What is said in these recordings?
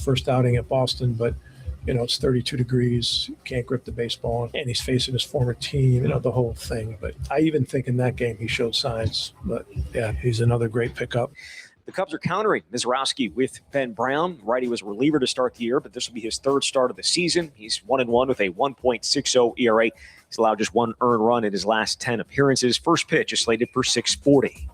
first outing at Boston, but it's 32 degrees, can't grip the baseball, and he's facing his former team, the whole thing. But I even think in that game he showed signs. But yeah, he's another great pickup. The Cubs are countering Mizrachi with Ben Brown. Righty was a reliever to start the year, but this will be his third start of the season. He's 1-1 with a 1.60 ERA. He's allowed just one earned run in his last 10 appearances. First pitch is slated for 6:40.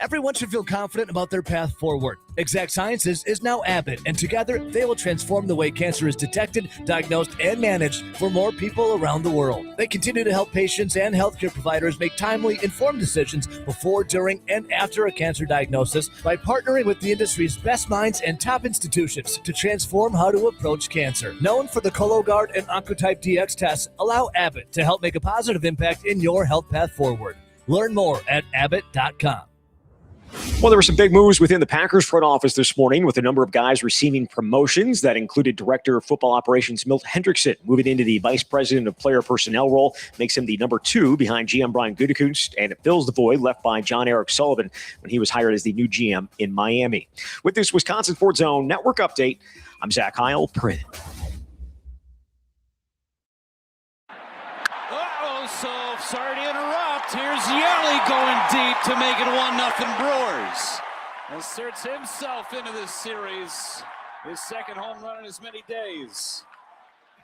Everyone should feel confident about their path forward. Exact Sciences is now Abbott, and together they will transform the way cancer is detected, diagnosed, and managed for more people around the world. They continue to help patients and healthcare providers make timely, informed decisions before, during, and after a cancer diagnosis by partnering with the industry's best minds and top institutions to transform how to approach cancer. Known for the Cologuard and Oncotype DX tests, allow Abbott to help make a positive impact in your health path forward. Learn more at abbott.com. Well, there were some big moves within the Packers front office this morning with a number of guys receiving promotions. That included Director of Football Operations Milt Hendrickson moving into the Vice President of Player Personnel role, makes him the number 2 behind GM Brian Gutekunst, and it fills the void left by John Eric Sullivan when he was hired as the new GM in Miami. With this Wisconsin Sports Zone Network update, I'm Zach Heil. Print. Sorry to interrupt. Here's Yelly going deep to make it 1-0 Brewers. Inserts himself into this series. His second home run in as many days.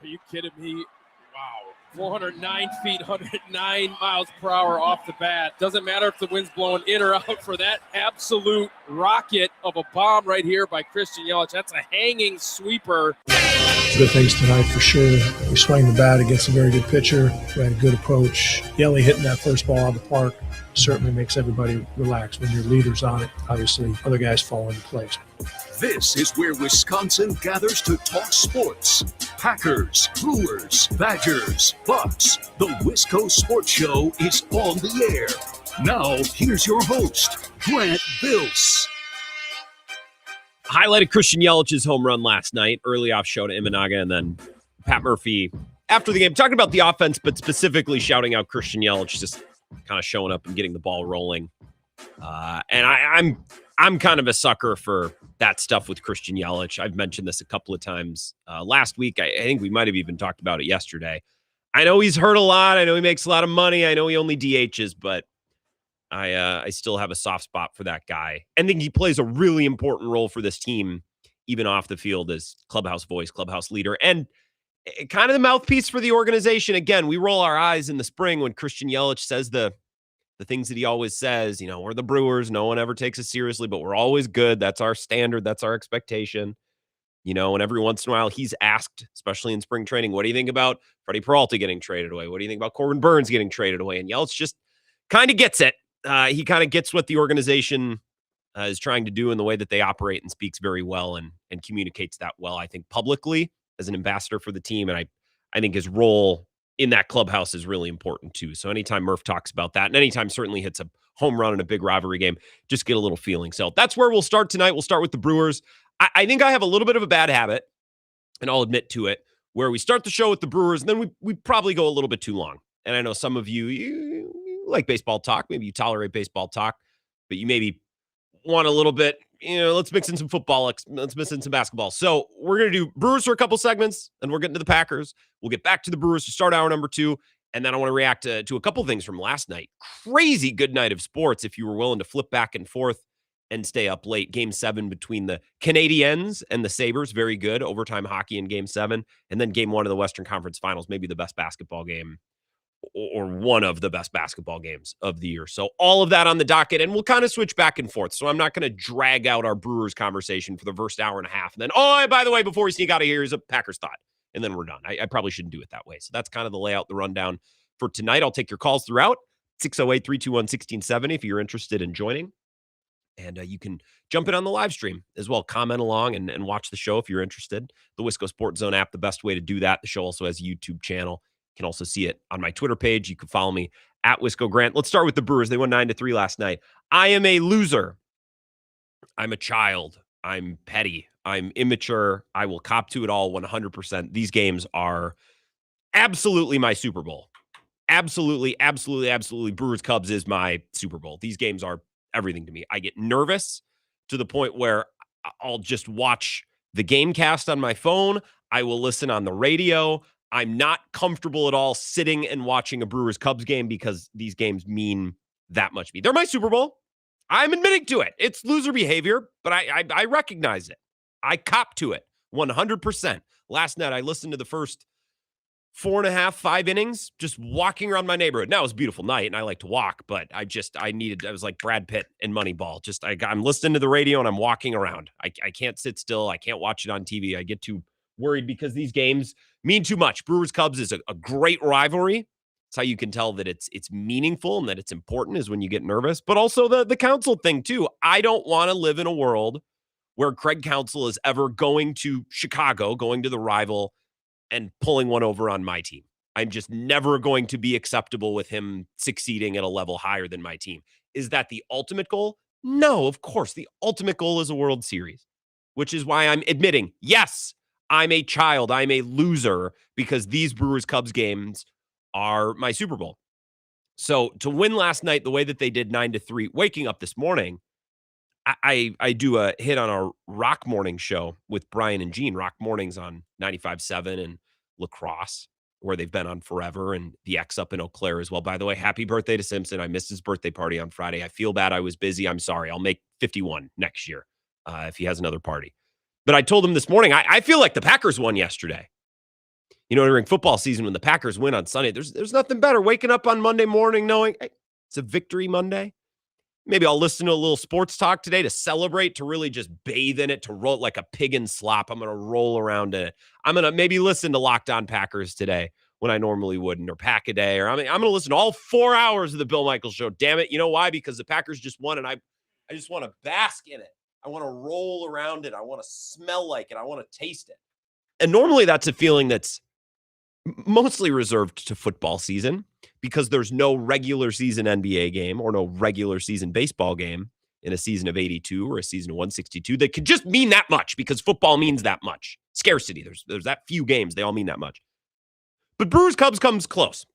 Are you kidding me? Wow. 409 feet, 109 miles per hour off the bat. Doesn't matter if the wind's blowing in or out for that absolute rocket of a bomb right here by Christian Yelich. That's a hanging sweeper. Good things tonight for sure. We swung the bat against a very good pitcher. We had a good approach. Yelly hitting that first ball out of the park certainly makes everybody relax. When your leader's on it, obviously other guys fall into place. This is where Wisconsin gathers to talk sports. Packers, Brewers, Badgers, Bucks. The Wisco Sports Show is on the air. Now, here's your host, Grant Bills. Highlighted Christian Yelich's home run last night, early off show to Imanaga, and then Pat Murphy after the game, talking about the offense, but specifically shouting out Christian Yelich, just kind of showing up and getting the ball rolling. And I'm kind of a sucker for that stuff with Christian Yelich. I've mentioned this a couple of times last week. I think we might have even talked about it yesterday. I know he's hurt a lot. I know he makes a lot of money. I know he only DHs, but I still have a soft spot for that guy. I think he plays a really important role for this team, even off the field, as clubhouse voice, clubhouse leader, and kind of the mouthpiece for the organization. Again, we roll our eyes in the spring when Christian Yelich says the things that he always says. We're the Brewers. No one ever takes us seriously, but we're always good. That's our standard. That's our expectation. And every once in a while he's asked, especially in spring training, what do you think about Freddie Peralta getting traded away? What do you think about Corbin Burns getting traded away? And Yelich just kind of gets it. He kind of gets what the organization is trying to do in the way that they operate, and speaks very well and communicates that well, I think, publicly as an ambassador for the team. And I think his role in that clubhouse is really important too. So anytime Murph talks about that, and anytime certainly hits a home run in a big rivalry game, just get a little feeling. So that's where we'll start tonight. We'll start with the Brewers. I think I have a little bit of a bad habit, and I'll admit to it, where we start the show with the Brewers, and then we probably go a little bit too long. And I know some of you like baseball talk. Maybe you tolerate baseball talk, but you maybe want a little bit, let's mix in some football. Let's mix in some basketball. So we're going to do Brewers for a couple segments, and we're getting to the Packers. We'll get back to the Brewers to start hour number 2. And then I want to react to a couple things from last night. Crazy good night of sports. If you were willing to flip back and forth and stay up late. Game 7 between the Canadiens and the Sabres. Very good. Overtime hockey in Game 7. And then Game 1 of the Western Conference Finals. Maybe the best basketball game, or one of the best basketball games of the year. So all of that on the docket, and we'll kind of switch back and forth. So I'm not going to drag out our Brewers conversation for the first hour and a half. And then, by the way, before we sneak out of here, here's a Packers thought. And then we're done. I probably shouldn't do it that way. So that's kind of the layout, the rundown for tonight. I'll take your calls throughout. 608-321-1670 if you're interested in joining. And you can jump in on the live stream as well. Comment along and watch the show if you're interested. The Wisco Sports Zone app, the best way to do that. The show also has a YouTube channel. You can also see it on my Twitter page. You can follow me at Wisco Grant. Let's start with the Brewers. They won 9-3 last night. I am a loser. I'm a child. I'm petty. I'm immature. I will cop to it all 100%. These games are absolutely my Super Bowl. Absolutely, absolutely, absolutely. Brewers Cubs is my Super Bowl. These games are everything to me. I get nervous to the point where I'll just watch the game cast on my phone. I will listen on the radio. I'm not comfortable at all sitting and watching a Brewers Cubs game because these games mean that much to me. They're my Super Bowl. I'm admitting to it. It's loser behavior, but I recognize it. I cop to it 100%. Last night, I listened to the first 4.5, 5 innings, just walking around my neighborhood. Now it was a beautiful night and I like to walk, but I was like Brad Pitt in Moneyball. I'm listening to the radio and I'm walking around. I can't sit still. I can't watch it on TV. I get too worried because these games mean too much. Brewers Cubs is a great rivalry. It's how you can tell that it's meaningful and that it's important is when you get nervous, but also the Counsell thing too. I don't want to live in a world where Craig Counsell is ever going to Chicago, going to the rival and pulling one over on my team. I'm just never going to be acceptable with him succeeding at a level higher than my team. Is that the ultimate goal? No, of course. The ultimate goal is a World Series, which is why I'm admitting, yes, I'm a child. I'm a loser because these Brewers Cubs games are my Super Bowl. So to win last night the way that they did 9-3, waking up this morning, I do a hit on our Rock Morning show with Brian and Gene. Rock Mornings on 95.7 and La Crosse, where they've been on forever, and the X up in Eau Claire as well. By the way, happy birthday to Simpson. I missed his birthday party on Friday. I feel bad I was busy. I'm sorry. I'll make 51 next year if he has another party. But I told him this morning, I feel like the Packers won yesterday. You know, during football season, when the Packers win on Sunday, there's nothing better. Waking up on Monday morning knowing hey, it's a victory Monday. Maybe I'll listen to a little sports talk today to celebrate, to really just bathe in it, to roll like a pig in slop. I'm going to roll around in it. I'm going to maybe listen to Locked On Packers today when I normally wouldn't, or Pack a Day, or I'm going to listen to all 4 hours of the Bill Michaels show. Damn it. You know why? Because the Packers just won, and I just want to bask in it. I want to roll around it. I want to smell like it. I want to taste it. And normally that's a feeling that's mostly reserved to football season, because there's no regular season NBA game or no regular season baseball game in a season of 82 or a season of 162 that could just mean that much, because football means that much. Scarcity. There's that few games. They all mean that much. But Brewers Cubs comes close.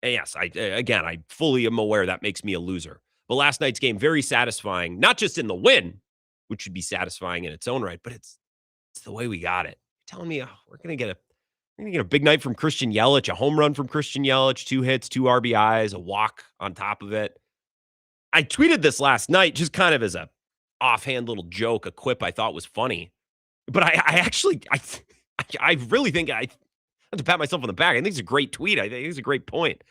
And yes, I fully am aware that makes me a loser. But last night's game, very satisfying, not just in the win, which should be satisfying in its own right, but it's the way we got it. You're telling me we're going to get a big night from Christian Yelich, a home run from Christian Yelich, 2 hits, 2 RBIs, a walk on top of it. I tweeted this last night just kind of as a offhand little joke, a quip I thought was funny. But I really think I have to pat myself on the back. I think it's a great tweet. I think it's a great point.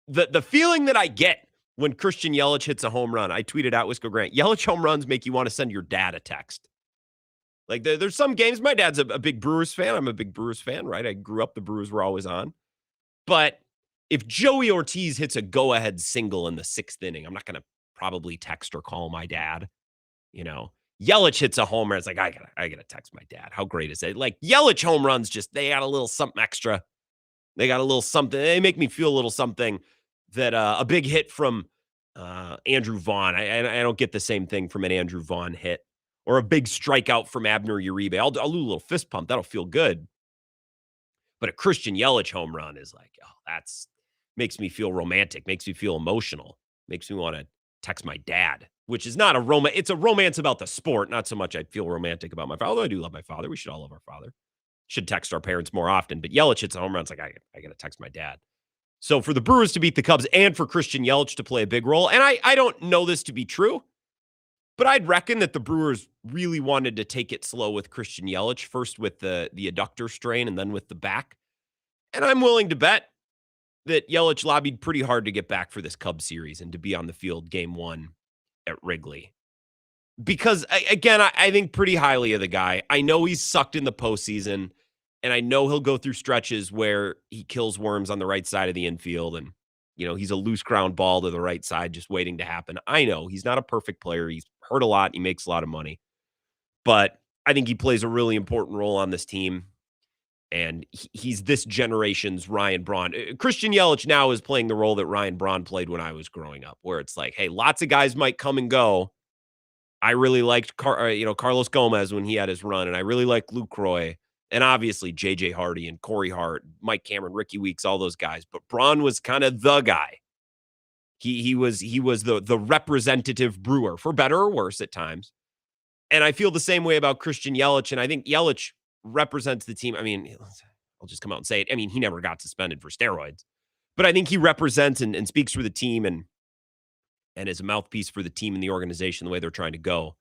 The feeling that I get when Christian Yelich hits a home run, I tweeted out Wisco Grant, Yelich home runs make you want to send your dad a text. Like there's some games, my dad's a big Brewers fan. I'm a big Brewers fan, right? I grew up, the Brewers were always on. But if Joey Ortiz hits a go-ahead single in the 6th inning, I'm not going to probably text or call my dad. You know, Yelich hits a homer. It's like, I gotta text my dad. How great is it? Like Yelich home runs, they got a little something extra. They got a little something. They make me feel a little something that a big hit from Andrew Vaughn. I don't get the same thing from an Andrew Vaughn hit. Or a big strikeout from Abner Uribe. I'll do a little fist pump. That'll feel good. But a Christian Yelich home run is like, that's makes me feel romantic, makes me feel emotional, makes me want to text my dad, which is not a romance. It's a romance about the sport, not so much I feel romantic about my father. Although I do love my father. We should all love our father. Should text our parents more often. But Yelich hits a home run. It's like, I got to text my dad. So for the Brewers to beat the Cubs and for Christian Yelich to play a big role, and I don't know this to be true, but I'd reckon that the Brewers really wanted to take it slow with Christian Yelich, first with the adductor strain and then with the back. And I'm willing to bet that Yelich lobbied pretty hard to get back for this Cubs series and to be on the field game 1 at Wrigley. Because, again, I think pretty highly of the guy. I know he's sucked in the postseason, and I know he'll go through stretches where he kills worms on the right side of the infield, and you know, he's a loose ground ball to the right side just waiting to happen. I know he's not a perfect player. He's hurt a lot. He makes a lot of money. But I think he plays a really important role on this team. And he's this generation's Ryan Braun. Christian Yelich now is playing the role that Ryan Braun played when I was growing up, where it's like, hey, lots of guys might come and go. I really liked Carlos Gomez when he had his run, and I really liked Lucroy. And obviously, J.J. Hardy and Corey Hart, Mike Cameron, Ricky Weeks, all those guys. But Braun was kind of the guy. He was the representative Brewer, for better or worse at times. And I feel the same way about Christian Yelich. And I think Yelich represents the team. I mean, I'll just come out and say it. I mean, he never got suspended for steroids, but I think he represents and speaks for the team and is a mouthpiece for the team and the organization, the way they're trying to go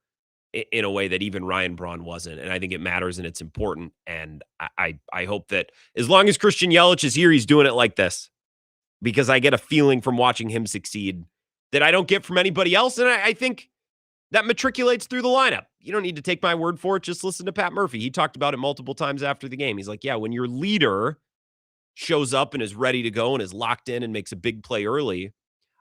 in a way that even Ryan Braun wasn't. And I think it matters and it's important. And I hope that as long as Christian Yelich is here, he's doing it like this, because I get a feeling from watching him succeed that I don't get from anybody else. And I think that matriculates through the lineup. You don't need to take my word for it. Just listen to Pat Murphy. He talked about it multiple times after the game. He's like, yeah, when your leader shows up and is ready to go and is locked in and makes a big play early,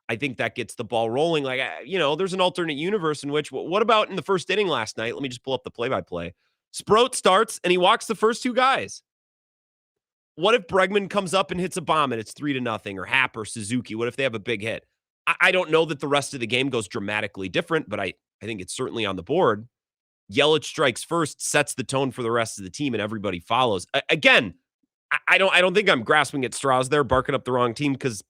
I think that gets the ball rolling. Like, there's an alternate universe in which, what about in the first inning last night? Let me just pull up the play-by-play. Sproat starts and he walks the first two guys. What if Bregman comes up and hits a bomb and it's 3-0, or Happ or Suzuki? What if they have a big hit? I don't know that the rest of the game goes dramatically different, but I think it's certainly on the board. Yelich strikes first, sets the tone for the rest of the team, and everybody follows. Again, I don't think I'm grasping at straws there, barking up the wrong team, because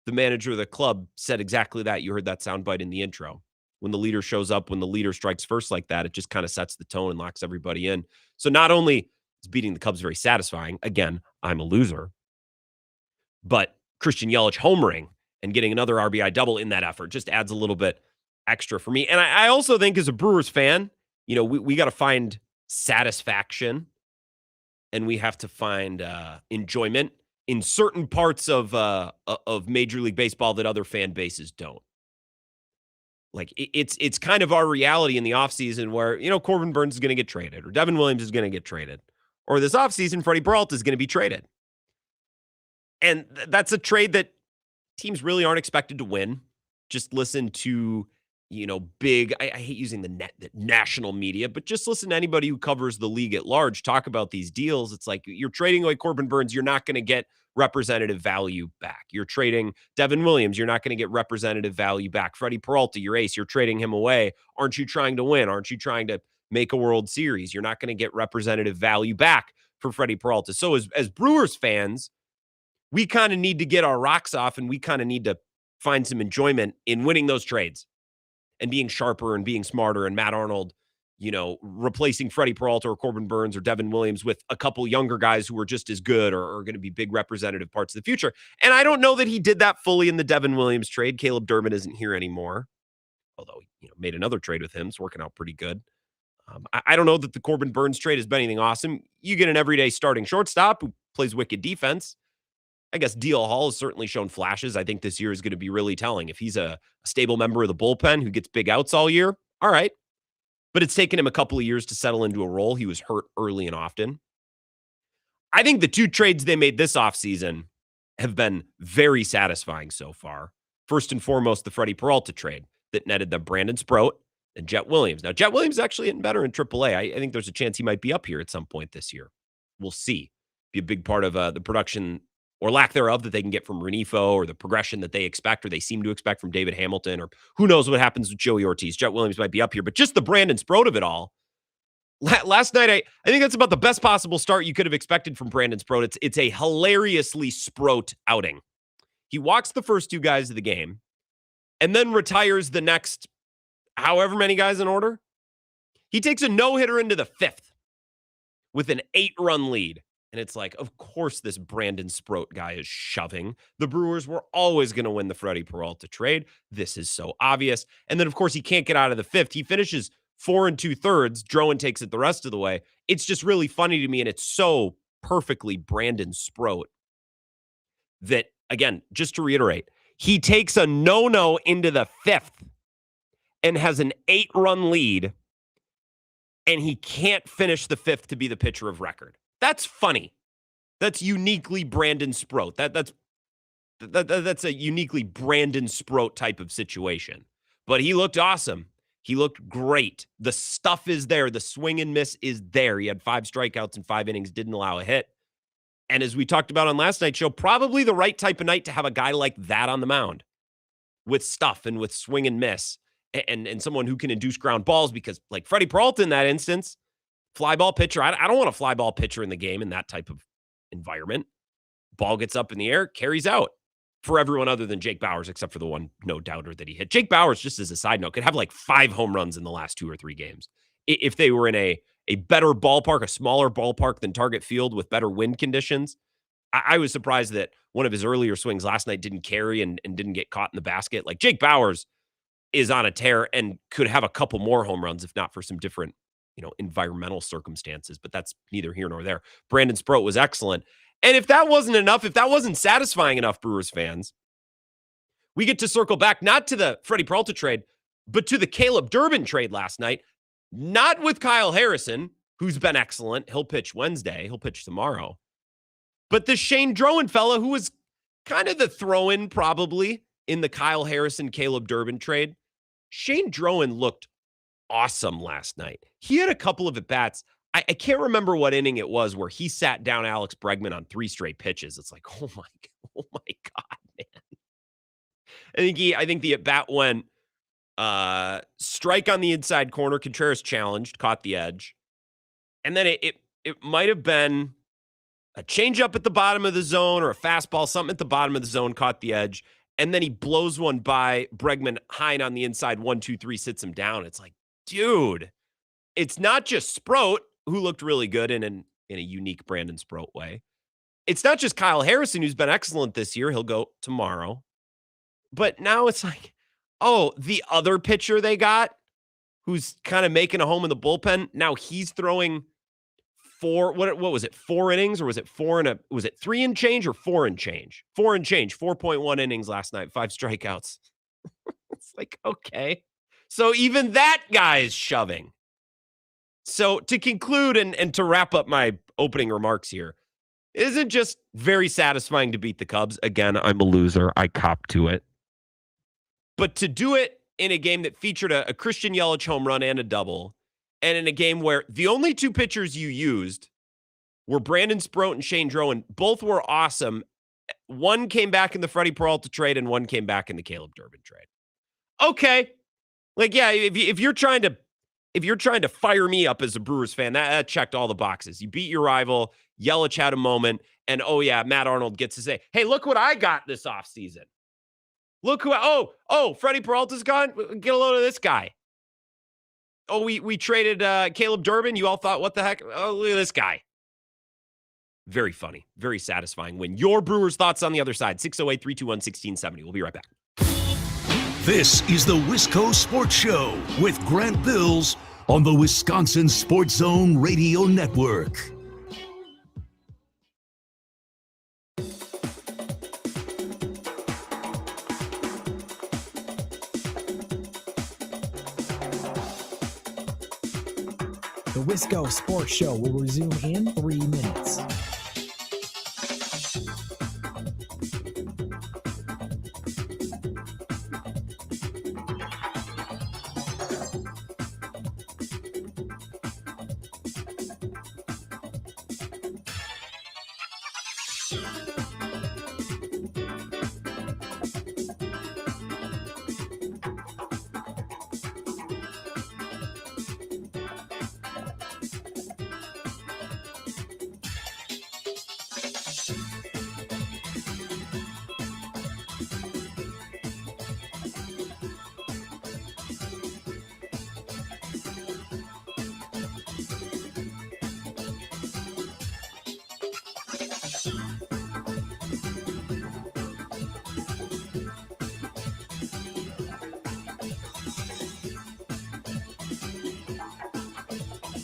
the manager of the club said exactly that. You heard that soundbite in the intro. When the leader shows up, when the leader strikes first like that, it just kind of sets the tone and locks everybody in. So not only is beating the Cubs very satisfying, again, I'm a loser, but Christian Yelich homering and getting another RBI double in that effort just adds a little bit extra for me. And I also think, as a Brewers fan, we got to find satisfaction and we have to find enjoyment in certain parts of Major League Baseball that other fan bases don't. Like, it's kind of our reality in the offseason where, Corbin Burns is going to get traded, or Devin Williams is going to get traded, or this offseason, Freddie Peralta is going to be traded. And that's a trade that teams really aren't expected to win. Just listen to, big, I hate using the national media, but just listen to anybody who covers the league at large talk about these deals. It's like, you're trading away Corbin Burns, you're not going to get representative value back. You're trading Devin Williams, you're not going to get representative value back. Freddie Peralta, your ace, you're trading him away. Aren't you trying to win? Aren't you trying to make a World Series? You're not going to get representative value back for Freddie Peralta. So as Brewers fans, we kind of need to get our rocks off, and we kind of need to find some enjoyment in winning those trades and being sharper and being smarter, and Matt Arnold, replacing Freddie Peralta or Corbin Burns or Devin Williams with a couple younger guys who are just as good or are going to be big representative parts of the future. And I don't know that he did that fully in the Devin Williams trade. Caleb Durbin isn't here anymore, although he made another trade with him. It's working out pretty good. I don't know that the Corbin Burns trade has been anything awesome. You get an everyday starting shortstop who plays wicked defense. I guess DL Hall has certainly shown flashes. I think this year is going to be really telling. If he's a stable member of the bullpen who gets big outs all year, all right. But it's taken him a couple of years to settle into a role. He was hurt early and often. I think the two trades they made this offseason have been very satisfying so far. First and foremost, the Freddie Peralta trade that netted them Brandon Sproat and Jet Williams. Now, Jet Williams is actually getting better in AAA. I think there's a chance he might be up here at some point this year. We'll see. Be a big part of the production or lack thereof that they can get from Renifo, or the progression that they expect or they seem to expect from David Hamilton, or who knows what happens with Joey Ortiz. Jet Williams might be up here, but just the Brandon Sproat of it all. Last night, I think that's about the best possible start you could have expected from Brandon Sproat. It's a hilariously Sproat outing. He walks the first two guys of the game and then retires the next however many guys in order. He takes a no-hitter into the fifth with an 8-run lead. And it's like, of course, this Brandon Sproat guy is shoving. The Brewers were always going to win the Freddie Peralta trade. This is so obvious. And then, of course, he can't get out of the fifth. He finishes 4 2/3. Drowan takes it the rest of the way. It's just really funny to me, and it's so perfectly Brandon Sproat that, again, just to reiterate, he takes a no-no into the fifth and has an 8-run lead, and he can't finish the fifth to be the pitcher of record. That's funny. That's uniquely Brandon Sproat. That's a uniquely Brandon Sproat type of situation. But he looked awesome. He looked great. The stuff is there. The swing and miss is there. He had 5 strikeouts in 5 innings, didn't allow a hit. And as we talked about on last night's show, probably the right type of night to have a guy like that on the mound with stuff and with swing and miss and someone who can induce ground balls, because like Freddie Peralta in that instance, fly ball pitcher. I don't want a fly ball pitcher in the game in that type of environment. Ball gets up in the air, carries out for everyone other than Jake Bauers, except for the one no-doubter that he hit. Jake Bauers, just as a side note, could have like 5 home runs in the last 2 or 3 games. If they were in a better ballpark, a smaller ballpark than Target Field with better wind conditions, I was surprised that one of his earlier swings last night didn't carry and didn't get caught in the basket. Like Jake Bauers is on a tear and could have a couple more home runs if not for some different, environmental circumstances, but that's neither here nor there. Brandon Sproat was excellent. And if that wasn't enough, if that wasn't satisfying enough, Brewers fans, we get to circle back not to the Freddie Peralta trade, but to the Caleb Durbin trade last night, not with Kyle Harrison, who's been excellent. He'll pitch Wednesday. He'll pitch tomorrow. But the Shane Drowan fella, who was kind of the throw-in probably in the Kyle Harrison, Caleb Durbin trade. Shane Drowan looked awesome last night. He had a couple of at-bats. I can't remember what inning it was where he sat down Alex Bregman on 3 straight pitches. It's like, oh my God, man. I think the at-bat went strike on the inside corner. Contreras challenged, caught the edge. And then it might have been a changeup at the bottom of the zone or a fastball, something at the bottom of the zone, caught the edge. And then he blows one by Bregman high and on the inside, 1-2-3, sits him down. It's like, dude, it's not just Sproat, who looked really good in a unique Brandon Sproat way. It's not just Kyle Harrison, who's been excellent this year. He'll go tomorrow. But now it's like, oh, the other pitcher they got, who's kind of making a home in the bullpen, now he's throwing 4 innings, or was it 3 and change or 4 and change? 4 and change, 4.1 innings last night, 5 strikeouts. It's like, okay. So even that guy is shoving. So to conclude and to wrap up my opening remarks here, it isn't just very satisfying to beat the Cubs. Again, I'm a loser. I cop to it. But to do it in a game that featured a Christian Yelich home run and a double, and in a game where the only 2 pitchers you used were Brandon Sproat and Shane Drowan, both were awesome. One came back in the Freddie Peralta trade, and one came back in the Caleb Durbin trade. Okay. Like, yeah, if you're trying to fire me up as a Brewers fan, that checked all the boxes. You beat your rival, Yelich had a moment, and oh yeah, Matt Arnold gets to say, hey, look what I got this offseason. Look who, Freddie Peralta's gone? Get a load of this guy. Oh, we traded Caleb Durbin. You all thought, what the heck? Oh, look at this guy. Very funny, very satisfying. When your Brewers thoughts on the other side, 608-321-1670. We'll be right back. This is the Wisco Sports Show with Grant Bills on the Wisconsin Sports Zone Radio Network. The Wisco Sports Show will resume in 3 minutes.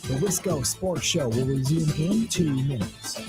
The Wisco Sports Show will resume in 2 minutes.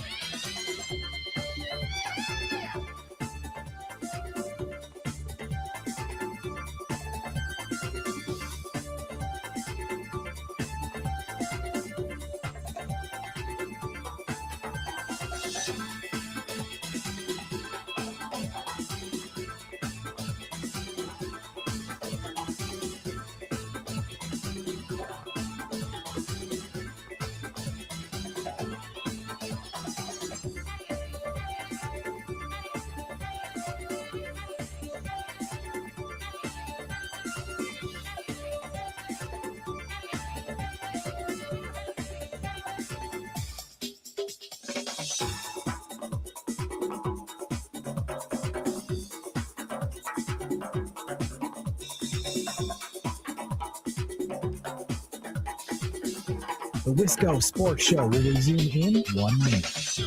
The Wisco Sports Show will resume in 1 minute.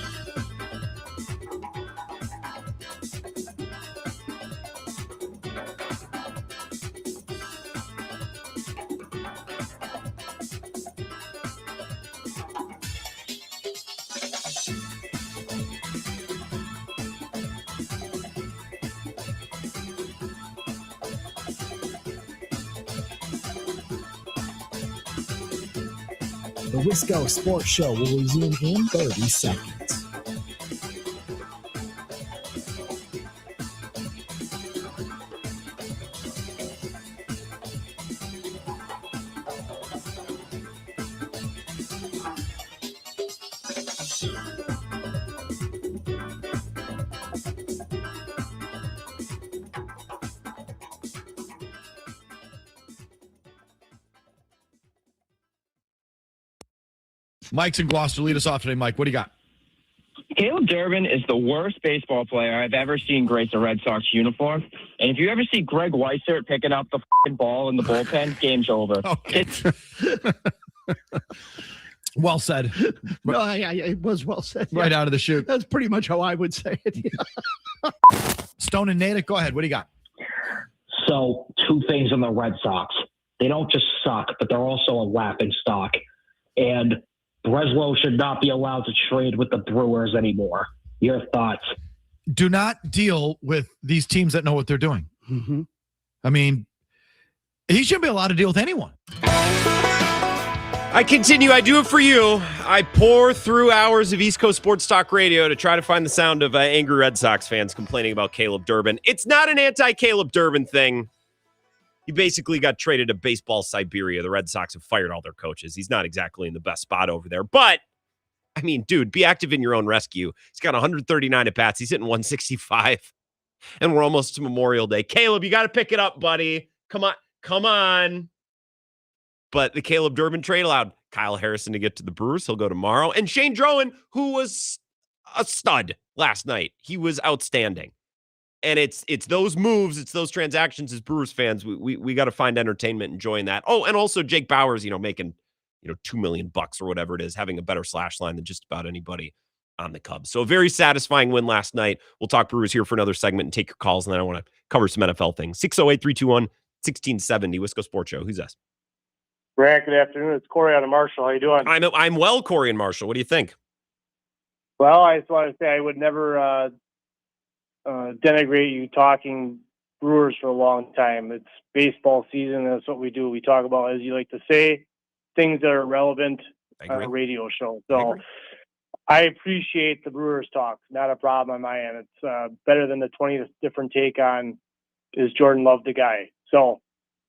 The Wisco Sports Show will resume in 30 seconds. Mike's in Gloucester. Lead us off today, Mike. What do you got? Caleb Durbin is the worst baseball player I've ever seen grace a Red Sox uniform. And if you ever see Greg Weissert picking up the ball in the bullpen, game's over. Okay. Well said. No, it was well said. Right out of the chute. That's pretty much how I would say it. Yeah. Stone and Natick, go ahead. What do you got? So, two things on the Red Sox. They don't just suck, but they're also a laughing stock. And Breslow should not be allowed to trade with the Brewers anymore. Your thoughts? Do not deal with these teams that know what they're doing. Mm-hmm. I mean, he shouldn't be allowed to deal with anyone. I continue. I do it for you. I pour through hours of East Coast Sports Talk Radio to try to find the sound of angry Red Sox fans complaining about Caleb Durbin. It's not an anti-Caleb Durbin thing. He basically got traded to baseball Siberia. The Red Sox have fired all their coaches. He's not exactly in the best spot over there. But, I mean, dude, be active in your own rescue. He's got 139 at-bats. He's hitting 165. And we're almost to Memorial Day. Caleb, you got to pick it up, buddy. Come on. But the Caleb Durbin trade allowed Kyle Harrison to get to the Brewers. He'll go tomorrow. And Shane Drowan, who was a stud last night. He was outstanding. And it's those moves, it's those transactions as Brewers fans. We got to find entertainment enjoying that. Oh, and also Jake Bauers, making, $2 million or whatever it is, having a better slash line than just about anybody on the Cubs. So a very satisfying win last night. We'll talk Brewers here for another segment and take your calls. And then I want to cover some NFL things. 608-321-1670, Wisco Sports Show. Who's this? Grant, good afternoon. It's Corey out of Marshall. How you doing? I'm well, Corey and Marshall. What do you think? Well, I just want to say I would never denigrate you talking Brewers for a long time. It's baseball season. That's what we do. We talk about, as you like to say, things that are relevant on a radio show. So I appreciate the Brewers talk. Not a problem on my end. It's better than the 20 different take on, is Jordan Love the guy? So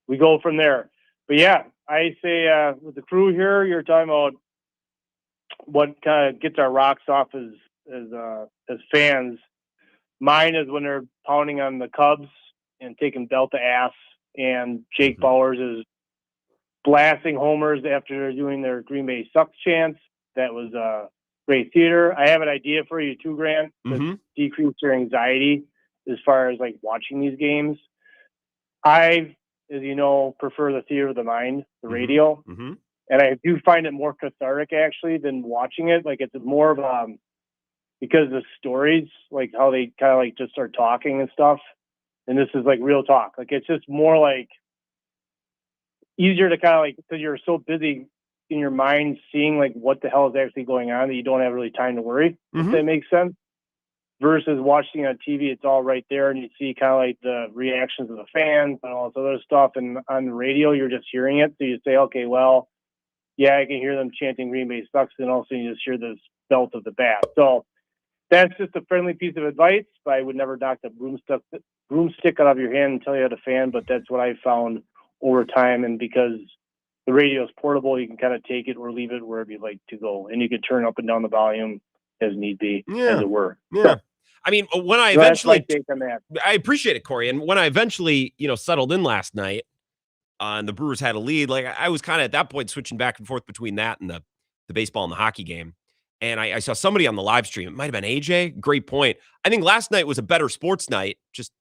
we go from there. But yeah, I say with the crew here, you're talking about what kind of gets our rocks off as fans. Mine is when they're pounding on the Cubs and taking belt to ass, and Jake Bauers is blasting homers after they're doing their Green Bay sucks chants. That was great theater. I have an idea for you too, Grant, to decrease your anxiety as far as like watching these games. I, as you know, prefer the theater of the mind, the radio. Mm-hmm. And I do find it more cathartic actually than watching it. Like it's more of because the stories, like how they kind of like just start talking and stuff. And this is like real talk. Like it's just more like easier to kind of like, because you're so busy in your mind seeing like what the hell is actually going on that you don't have really time to worry, if that makes sense. Versus watching on TV, it's all right there and you see kind of like the reactions of the fans and all this other stuff. And on the radio, you're just hearing it. So you say, okay, well, yeah, I can hear them chanting Green Bay sucks. And all of a sudden you just hear this belt of the bat. So that's just a friendly piece of advice, but I would never knock the broomstick out of your hand and tell you how to fan, but that's what I found over time. And because the radio is portable, you can kind of take it or leave it wherever you'd like to go. And you can turn up and down the volume as need be, as it were. Yeah. So, I mean, when I eventually, I appreciate it, Corey. And when I eventually, settled in last night and the Brewers had a lead, like I was kind of at that point switching back and forth between that and the baseball and the hockey game. And I saw somebody on the live stream. It might have been AJ. Great point. I think last night was a better sports night. Just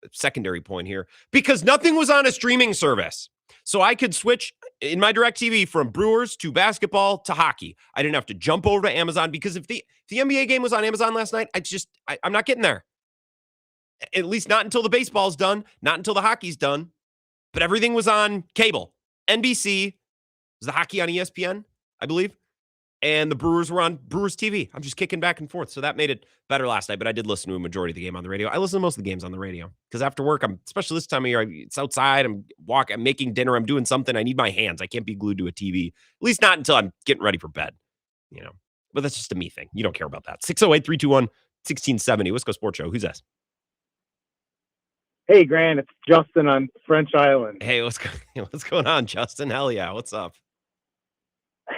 a secondary point here. Because nothing was on a streaming service. So I could switch in my DirecTV from Brewers to basketball to hockey. I didn't have to jump over to Amazon because if the NBA game was on Amazon last night, I'm not getting there. At least not until the baseball's done, not until the hockey's done. But everything was on cable. NBC, was the hockey on ESPN, I believe. And the Brewers were on Brewers TV. I'm just kicking back and forth. So that made it better last night. But I did listen to a majority of the game on the radio. I listen to most of the games on the radio because after work, especially this time of year, it's outside. I'm making dinner. I'm doing something. I need my hands. I can't be glued to a TV, at least not until I'm getting ready for bed, But that's just a me thing. You don't care about that. 608-321-1670. Wisco Sports Show. Who's this? Hey, Grant, it's Justin on French Island. Hey, what's going on, Justin? Hell yeah. What's up?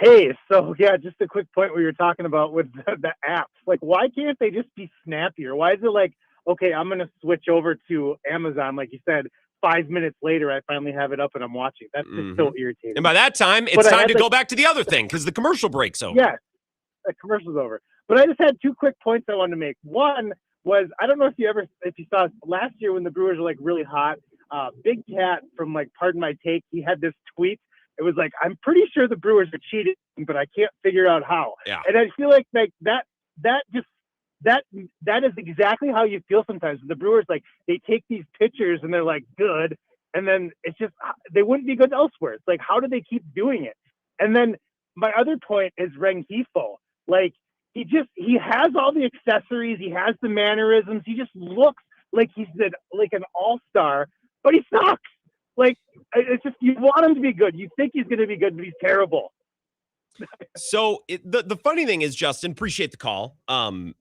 Hey, so yeah, just a quick point where you're talking about with the apps. Like, why can't they just be snappier? Why is it like, okay, I'm going to switch over to Amazon, like you said, 5 minutes later, I finally have it up and I'm watching. That's just so irritating. And by that time, it's time to go back to the other thing because the commercial break's over. Yes, the commercial's over. But I just had 2 quick points I wanted to make. One was, I don't know if you saw last year when the Brewers were like really hot, Big Cat from like Pardon My Take, he had this tweet. It was like, I'm pretty sure the Brewers are cheating, but I can't figure out how. Yeah. And I feel like that is exactly how you feel sometimes. The Brewers, like, they take these pictures and they're like good, and then it's just, they wouldn't be good elsewhere. It's like, how do they keep doing it? And then my other point is Rengifo. Like, he has all the accessories, he has the mannerisms, he just looks like he's like an all-star, but he sucks. Like, it's just, you want him to be good. You think he's going to be good, but he's terrible. So the funny thing is, Justin, appreciate the call. Rengifo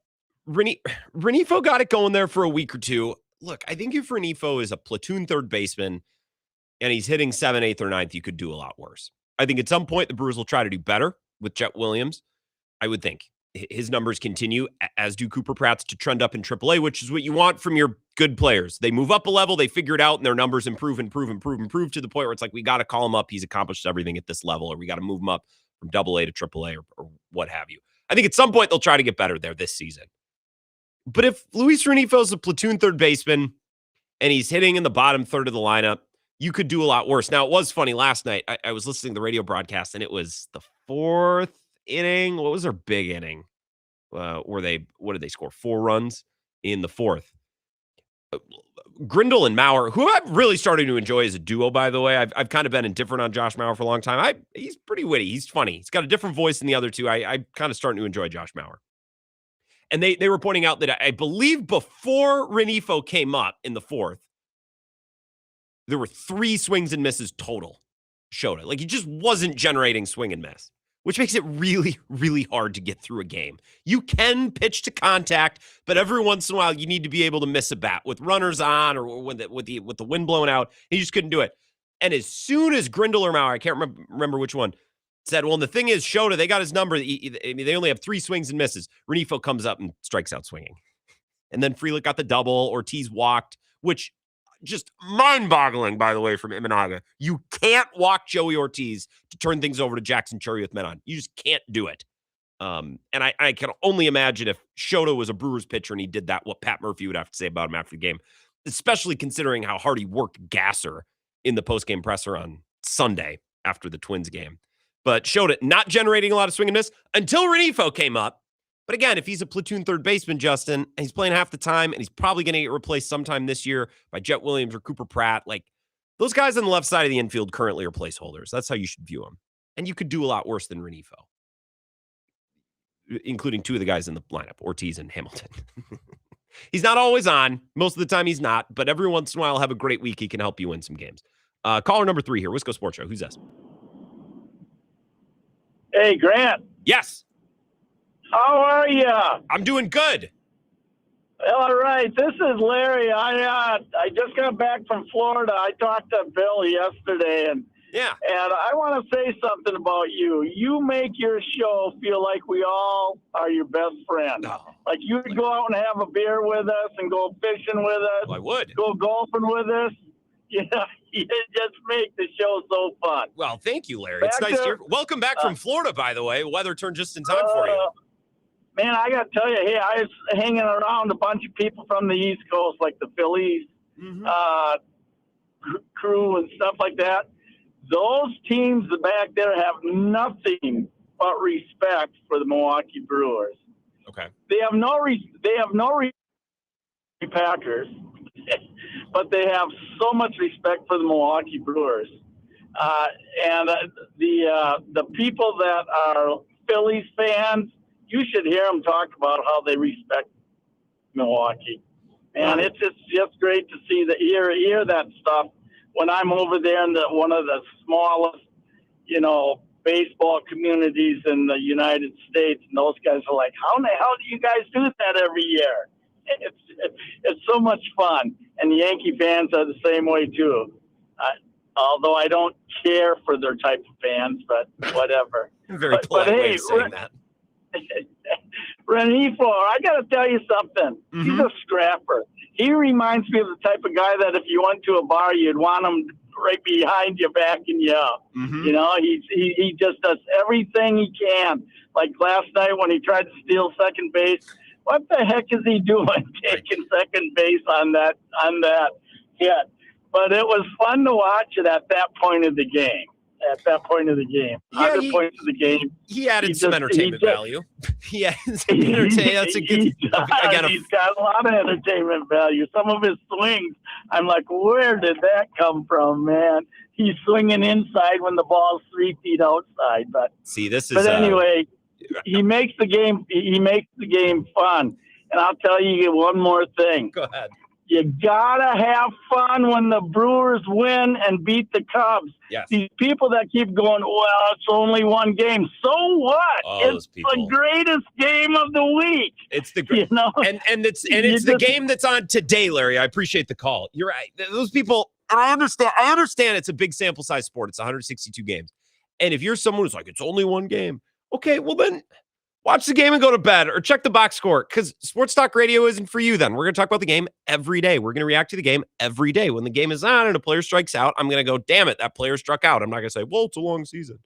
got it going there for a week or two. Look, I think if Rengifo is a platoon third baseman and he's hitting 7th, 8th, or 9th, you could do a lot worse. I think at some point the Brewers will try to do better with Jet Williams. I would think his numbers continue, as do Cooper Pratt's, to trend up in AAA, which is what you want from your good players. They move up a level, they figure it out, and their numbers improve to the point where it's like, we got to call him up. He's accomplished everything at this level, or we got to move him up from AA to AAA or what have you. I think at some point they'll try to get better there this season. But if Luis Rengifo is a platoon third baseman and he's hitting in the bottom third of the lineup, you could do a lot worse. Now, it was funny last night. I was listening to the radio broadcast, and it was the 4th inning. What was their big inning? What did they score? 4 runs in the 4th. Grindle and Mauer, who I've really started to enjoy as a duo, by the way. I've kind of been indifferent on Josh Mauer for a long time. He's pretty witty. He's funny. He's got a different voice than the other two. I'm kind of starting to enjoy Josh Mauer. And they were pointing out that I believe before Rengifo came up in the 4th, there were 3 swings and misses total. Showed it. Like, he just wasn't generating swing and miss, which makes it really, really hard to get through a game. You can pitch to contact, but every once in a while you need to be able to miss a bat with runners on or with the wind blowing out. He just couldn't do it. And as soon as Grindle or Mauer, I can't remember which one, said, well, and the thing is, Shota, they got his number. They only have 3 swings and misses. Rengifo comes up and strikes out swinging. And then Frelick got the double. Ortiz walked, which just mind-boggling, by the way, from Imanaga. You can't walk Joey Ortiz to turn things over to Jackson Cherry with men on. You just can't do it. And I can only imagine if Shota was a Brewers pitcher and he did that, what Pat Murphy would have to say about him after the game, especially considering how hard he worked Gasser in the postgame presser on Sunday after the Twins game. But Shota not generating a lot of swing and miss until Rengifo came up. But again, if he's a platoon third baseman, Justin, and he's playing half the time, and he's probably going to get replaced sometime this year by Jet Williams or Cooper Pratt, like, those guys on the left side of the infield currently are placeholders. That's how you should view them. And you could do a lot worse than Rengifo, including 2 of the guys in the lineup, Ortiz and Hamilton. He's not always on. Most of the time he's not, but every once in a while, have a great week. He can help you win some games. Caller number 3 here, Wisco Sports Show. Who's this? Hey, Grant. Yes. How are you? I'm doing good. All right. This is Larry. I just got back from Florida. I talked to Bill yesterday, and I want to say something about you. You make your show feel like we all are your best friends. Oh. Like, you would go out and have a beer with us and go fishing with us. Well, I would. Go golfing with us. Yeah, you just make the show so fun. Well, thank you, Larry. It's nice to hear. Welcome back from Florida, by the way. Weather turned just in time for you. Man, I got to tell you, hey, I was hanging around a bunch of people from the East Coast, like the Phillies crew and stuff like that. those teams back there have nothing but respect for the Milwaukee Brewers. Okay. They have no Packers, but they have so much respect for the Milwaukee Brewers. And the people that are Phillies fans, you should hear them talk about how they respect Milwaukee. And it's just great to see hear that stuff when I'm over there in one of the smallest, baseball communities in the United States, and those guys are like, how in the hell do you guys do that every year? It's so much fun, and the Yankee fans are the same way too. Although I don't care for their type of fans, but whatever. Very polite way of saying that. Renifo, I got to tell you something. Mm-hmm. He's a scrapper. He reminds me of the type of guy that if you went to a bar, you'd want him right behind you, backing you up. Mm-hmm. He just does everything he can. Like last night when he tried to steal second base, what the heck is he doing taking second base on that hit? But it was fun to watch it at that point of the game. Yeah, points of the game. He added some entertainment value. Yeah, that's a good. He's got a lot of entertainment value. Some of his swings, I'm like, where did that come from, man? He's swinging inside when the ball's 3 feet outside. But see, anyway, he makes the game. He makes the game fun. And I'll tell you one more thing. Go ahead. You gotta have fun when the Brewers win and beat the Cubs. Yes. These people that keep going, well, it's only one game. So what? It's the greatest game of the week. It's the and it's the game that's on today, Larry. I appreciate the call. You're right. Those people, and I understand it's a big sample size sport. It's 162 games. And if you're someone who's like, it's only one game, okay, well then watch the game and go to bed or check the box score, because Sports Talk Radio isn't for you then. We're going to talk about the game every day. We're going to react to the game every day. When the game is on and a player strikes out, I'm going to go, damn it, that player struck out. I'm not going to say, well, it's a long season.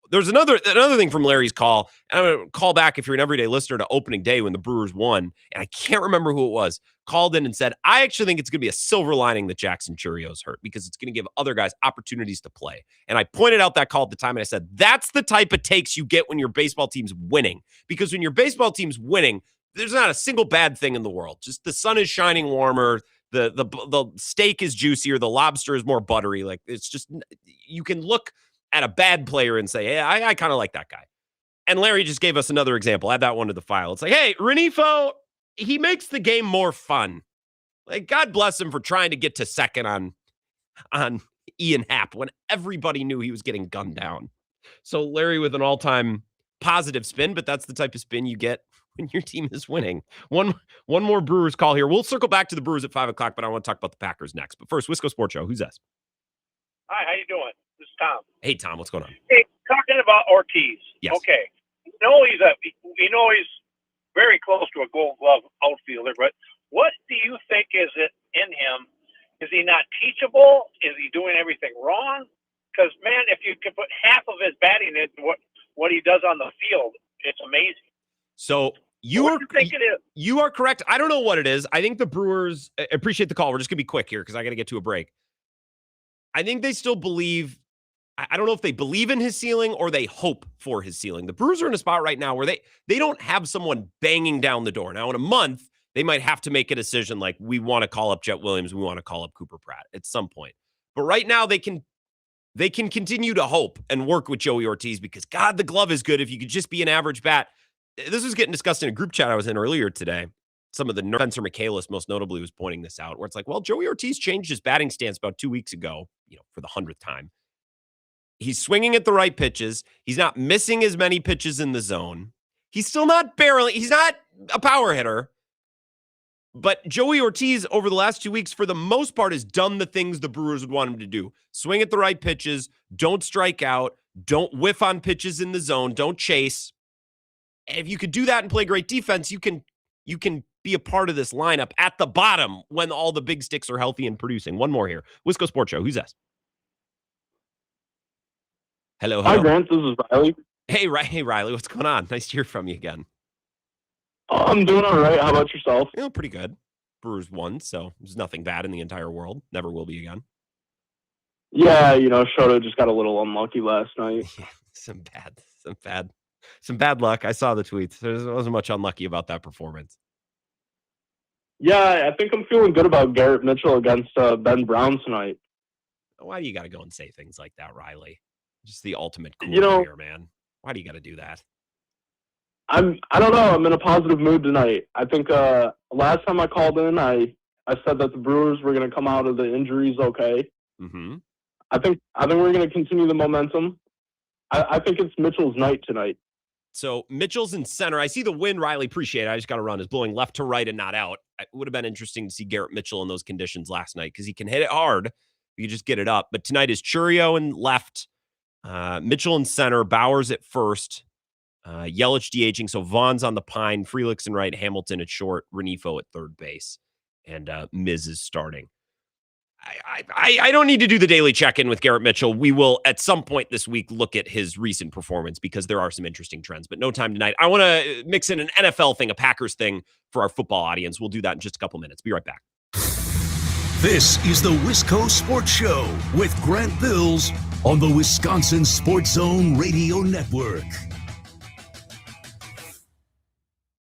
There's another thing from Larry's call, and I'm going to call back if you're an everyday listener to opening day when the Brewers won, and I can't remember who it was, called in and said, I actually think it's going to be a silver lining that Jackson Churrio's hurt, because it's going to give other guys opportunities to play. And I pointed out that call at the time, and I said, that's the type of takes you get when your baseball team's winning, because when your baseball team's winning, there's not a single bad thing in the world. Just the sun is shining warmer, the steak is juicier, the lobster is more buttery. Like, it's just, you can look at a bad player and say, hey, I kind of like that guy. And Larry just gave us another example. Add that one to the file. It's like, hey, Renifo, he makes the game more fun. Like, God bless him for trying to get to second on Ian Happ when everybody knew he was getting gunned down. So Larry with an all-time positive spin, but that's the type of spin you get when your team is winning. One more Brewers call here. We'll circle back to the Brewers at 5 o'clock, but I want to talk about the Packers next. But first, Wisco Sports Show. Who's this? Hi, how you doing? This is Tom. Hey, Tom, what's going on? Hey, talking about Ortiz. Yes. Okay. He's very close to a Gold Glove outfielder, but what do you think is it in him? Is he not teachable? Is he doing everything wrong? Because, man, if you could put half of his batting into what he does on the field, it's amazing. So you are correct. I don't know what it is. I think the Brewers appreciate the call. We're just going to be quick here because I got to get to a break. I think they still believe. I don't know if they believe in his ceiling or they hope for his ceiling. The Brewers are in a spot right now where they don't have someone banging down the door. Now, in a month, they might have to make a decision like, we want to call up Jet Williams, we want to call up Cooper Pratt at some point. But right now, they can continue to hope and work with Joey Ortiz because, God, the glove is good if you could just be an average bat. This was getting discussed in a group chat I was in earlier today. Some of the Spencer Michaelis, most notably, was pointing this out, where it's like, well, Joey Ortiz changed his batting stance about 2 weeks ago, for the 100th time. He's swinging at the right pitches. He's not missing as many pitches in the zone. He's not a power hitter. But Joey Ortiz, over the last 2 weeks, for the most part, has done the things the Brewers would want him to do. Swing at the right pitches. Don't strike out. Don't whiff on pitches in the zone. Don't chase. And if you could do that and play great defense, you can be a part of this lineup at the bottom when all the big sticks are healthy and producing. One more here. Wisco Sports Show. Who's this? Hello. Hi, Grant. This is Riley. Hey, Riley. What's going on? Nice to hear from you again. I'm doing all right. How about yourself? Pretty good. Brewers won, so there's nothing bad in the entire world. Never will be again. Yeah, Shoto just got a little unlucky last night. Some bad luck. I saw the tweets. There wasn't much unlucky about that performance. Yeah, I think I'm feeling good about Garrett Mitchell against Ben Brown tonight. Why do you got to go and say things like that, Riley? Just the ultimate cool here, man. Why do you got to do that? I don't know. I'm in a positive mood tonight. I think last time I called in, I said that the Brewers were going to come out of the injuries okay. Mm-hmm. I think we're going to continue the momentum. I think it's Mitchell's night tonight. So Mitchell's in center. I see the wind, Riley. Appreciate it. I just got to run. Is blowing left to right and not out. It would have been interesting to see Garrett Mitchell in those conditions last night because he can hit it hard. You just get it up. But tonight is Churio in left, Mitchell in center, Bowers at first, Yelich DHing. So Vaughn's on the pine, Frelick's in right, Hamilton at short, Renifo at third base, and Miz is starting. I don't need to do the daily check-in with Garrett Mitchell. We will, at some point this week, look at his recent performance because there are some interesting trends, but no time tonight. I want to mix in an NFL thing, a Packers thing for our football audience. We'll do that in just a couple minutes. Be right back. This is the Wisco Sports Show with Grant Bills on the Wisconsin Sports Zone Radio Network.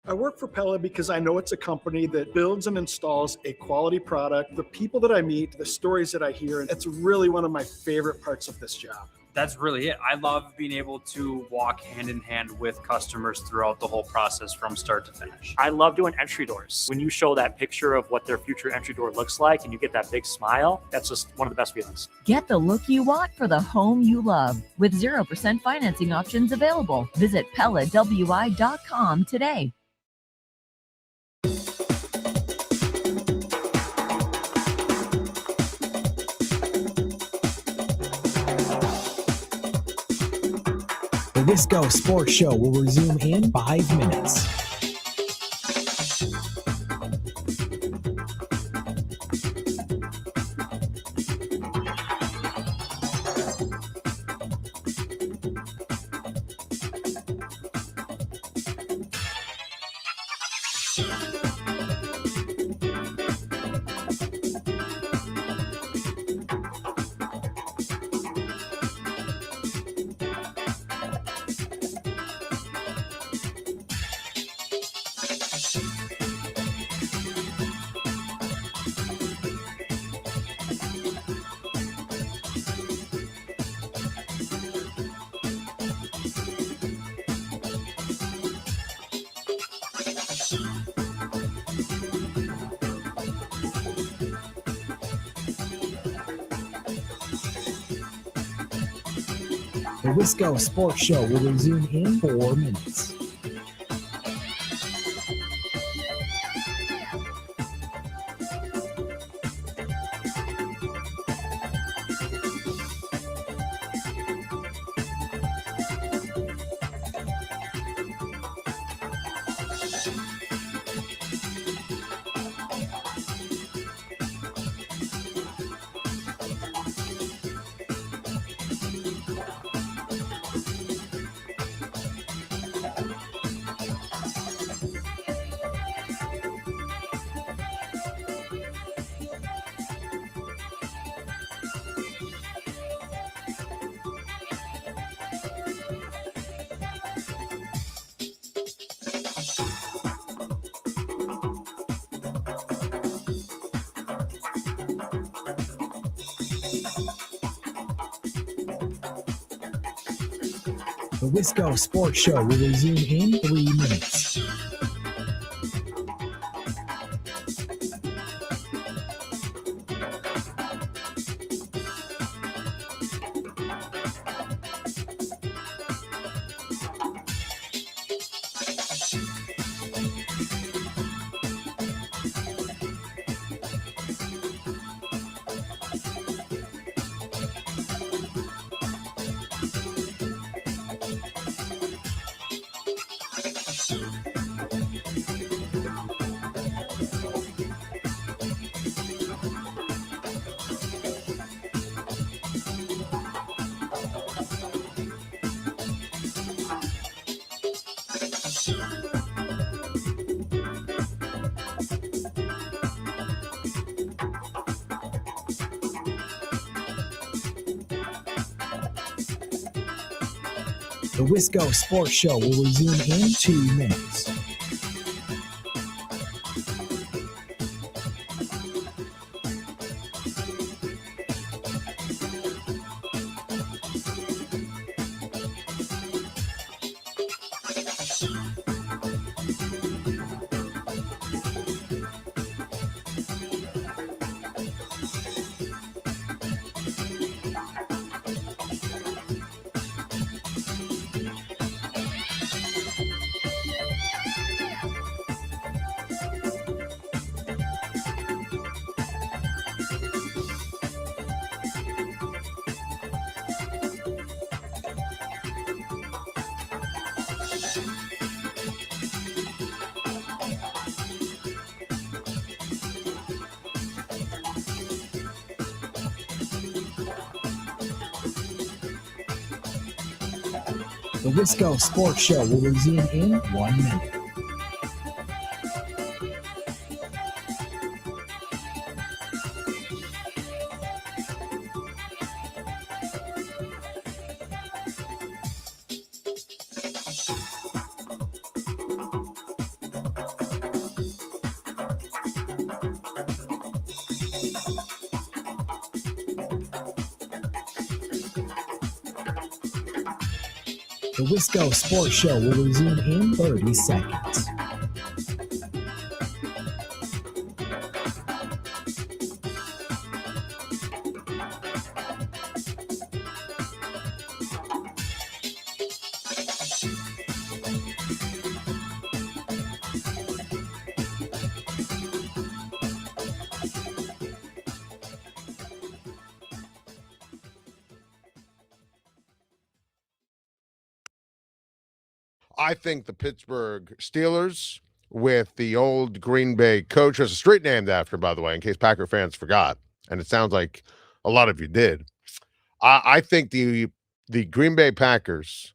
I work for Pella because I know it's a company that builds and installs a quality product. The people that I meet, the stories that I hear, it's really one of my favorite parts of this job. That's really it. I love being able to walk hand in hand with customers throughout the whole process from start to finish. I love doing entry doors. When you show that picture of what their future entry door looks like and you get that big smile, that's just one of the best feelings. Get the look you want for the home you love with 0% financing options available. Visit PellaWI.com today. The Wisco Sports Show will resume in 5 minutes. The Wisco Sports Show will resume in 4 minutes. The Wisco Sports Show will resume in 3 minutes. The Wisco Sports Show will resume in 2 minutes. The Wisco Sports Show will resume in 1 minute. The Wisco Sports Show will resume in 30 seconds. I think the Pittsburgh Steelers, with the old Green Bay coach, there's a street named after, by the way, in case Packer fans forgot, and it sounds like a lot of you did. I think the Green Bay Packers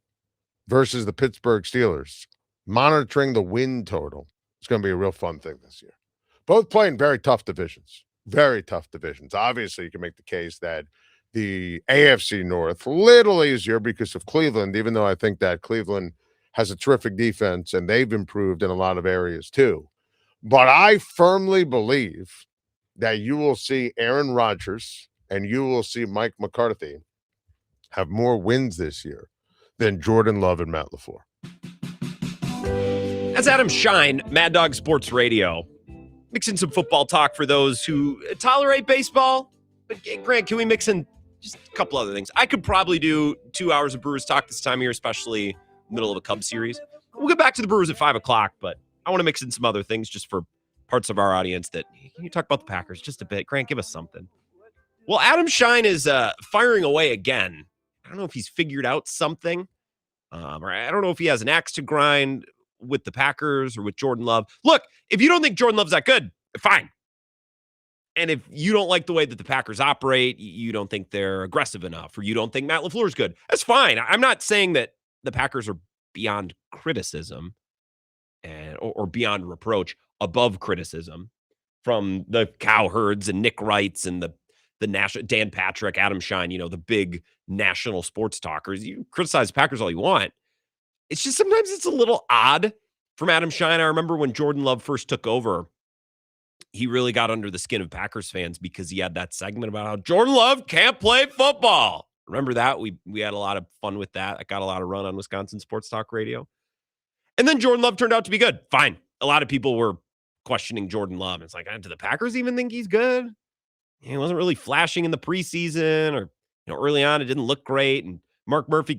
versus the Pittsburgh Steelers, monitoring the win total, is going to be a real fun thing this year. Both playing very tough divisions. Very tough divisions. Obviously, you can make the case that the AFC North, a little easier because of Cleveland, even though I think that Cleveland has a terrific defense and they've improved in a lot of areas too. But I firmly believe that you will see Aaron Rodgers and you will see Mike McCarthy have more wins this year than Jordan Love and Matt LaFleur. That's Adam Shine, Mad Dog Sports Radio. Mixing some football talk for those who tolerate baseball. But Grant, can we mix in just a couple other things? I could probably do 2 hours of Brewers talk this time of year, especially middle of a Cubs series. We'll get back to the Brewers at 5 o'clock, but I want to mix in some other things just for parts of our audience that, can you talk about the Packers just a bit? Grant, give us something. Well, Adam Shine is firing away again. I don't know if he's figured out something, or I don't know if he has an axe to grind with the Packers or with Jordan Love. Look, if you don't think Jordan Love's that good, fine. And if you don't like the way that the Packers operate, you don't think they're aggressive enough, or you don't think Matt LaFleur's good, that's fine. I'm not saying that the Packers are beyond criticism or beyond reproach, above criticism from the Cowherds and Nick Wrights and the national Dan Patrick, Adam Shine, the big national sports talkers. You criticize Packers all you want. It's just sometimes it's a little odd from Adam Shine. I remember when Jordan Love first took over, he really got under the skin of Packers fans because he had that segment about how Jordan Love can't play football. Remember that? We had a lot of fun with that. I got a lot of run on Wisconsin Sports Talk Radio. And then Jordan Love turned out to be good. Fine. A lot of people were questioning Jordan Love. It's like, do the Packers even think he's good? He wasn't really flashing in the preseason, or early on it didn't look great. And Mark Murphy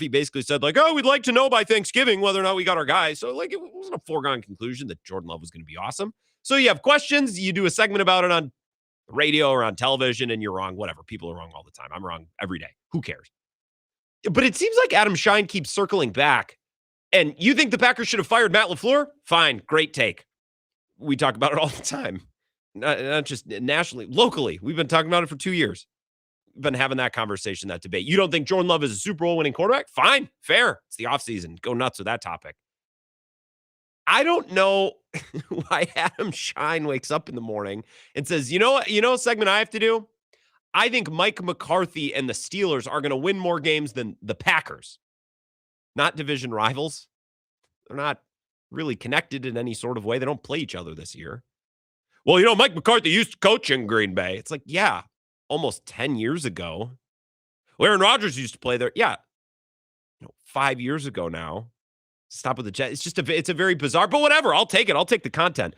basically said, like, we'd like to know by Thanksgiving whether or not we got our guy. So, like, it wasn't a foregone conclusion that Jordan Love was going to be awesome. So you have questions, you do a segment about it on radio or on television, and you're wrong. Whatever. People are wrong all the time. I'm wrong every day. Who cares? But it seems like Adam Shine keeps circling back. And you think the Packers should have fired Matt LaFleur? Fine. Great take. We talk about it all the time. Not just nationally, locally. We've been talking about it for 2 years. We've been having that conversation, that debate. You don't think Jordan Love is a Super Bowl winning quarterback? Fine. Fair. It's the offseason. Go nuts with that topic. I don't know why Adam Shine wakes up in the morning and says, you know what? A segment I have to do? I think Mike McCarthy and the Steelers are going to win more games than the Packers. not division rivals. They're not really connected in any sort of way. They don't play each other this year. Well, Mike McCarthy used to coach in Green Bay. It's like, yeah, almost 10 years ago. Well, Aaron Rodgers used to play there. Yeah, 5 years ago now. Stop with the Jets. It's a very bizarre, but whatever. I'll take it. I'll take the content.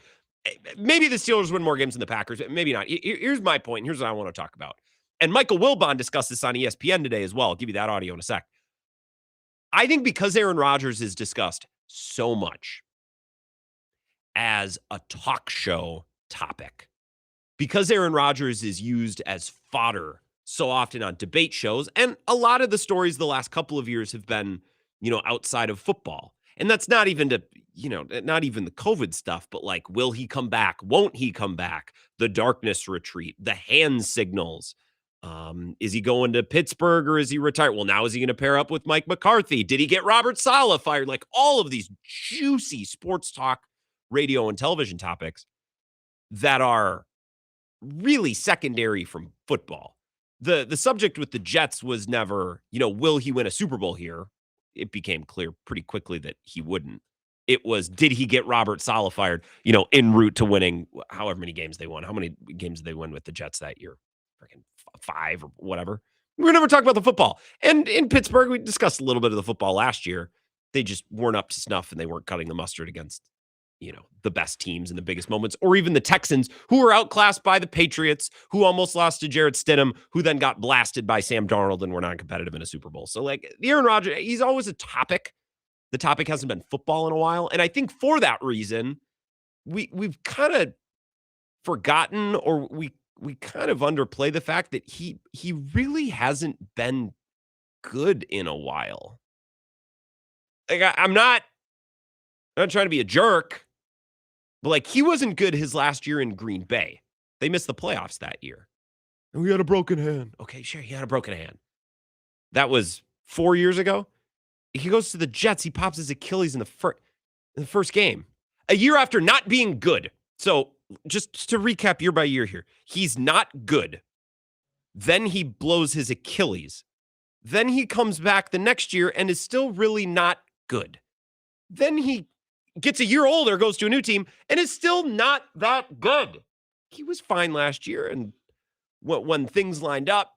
Maybe the Steelers win more games than the Packers. Maybe not. Here's my point. Here's what I want to talk about. And Michael Wilbon discussed this on ESPN today as well. I'll give you that audio in a sec. I think because Aaron Rodgers is discussed so much as a talk show topic, because Aaron Rodgers is used as fodder so often on debate shows, and a lot of the stories the last couple of years have been, outside of football. And that's not even not even the COVID stuff, but like, will he come back? Won't he come back? The darkness retreat, the hand signals. Is he going to Pittsburgh or is he retired? Well, now is he going to pair up with Mike McCarthy? Did he get Robert Saleh fired? Like all of these juicy sports talk, radio and television topics that are really secondary from football. The subject with the Jets was never, will he win a Super Bowl here? It became clear pretty quickly that he wouldn't. It was, did he get Robert Saleh fired, en route to winning however many games they won? How many games did they win with the Jets that year? Freaking 5 or whatever. We're never talking about the football. And in Pittsburgh, we discussed a little bit of the football last year. They just weren't up to snuff and they weren't cutting the mustard against, the best teams in the biggest moments, or even the Texans, who were outclassed by the Patriots, who almost lost to Jarrett Stidham, who then got blasted by Sam Darnold and were non-competitive in a Super Bowl. So like Aaron Rodgers, he's always a topic. The topic hasn't been football in a while. And I think for that reason, we've kind of forgotten, or we kind of underplay the fact that he really hasn't been good in a while. Like I'm not trying to be a jerk, but like he wasn't good his last year in Green Bay. They missed the playoffs that year. And we had a broken hand. Okay, sure, he had a broken hand. That was 4 years ago. He goes to the Jets. He pops his Achilles in the first game. A year after not being good. So just to recap year by year here. He's not good. Then he blows his Achilles. Then he comes back the next year and is still really not good. Then he gets a year older, goes to a new team, and is still not that good. He was fine last year, and when things lined up,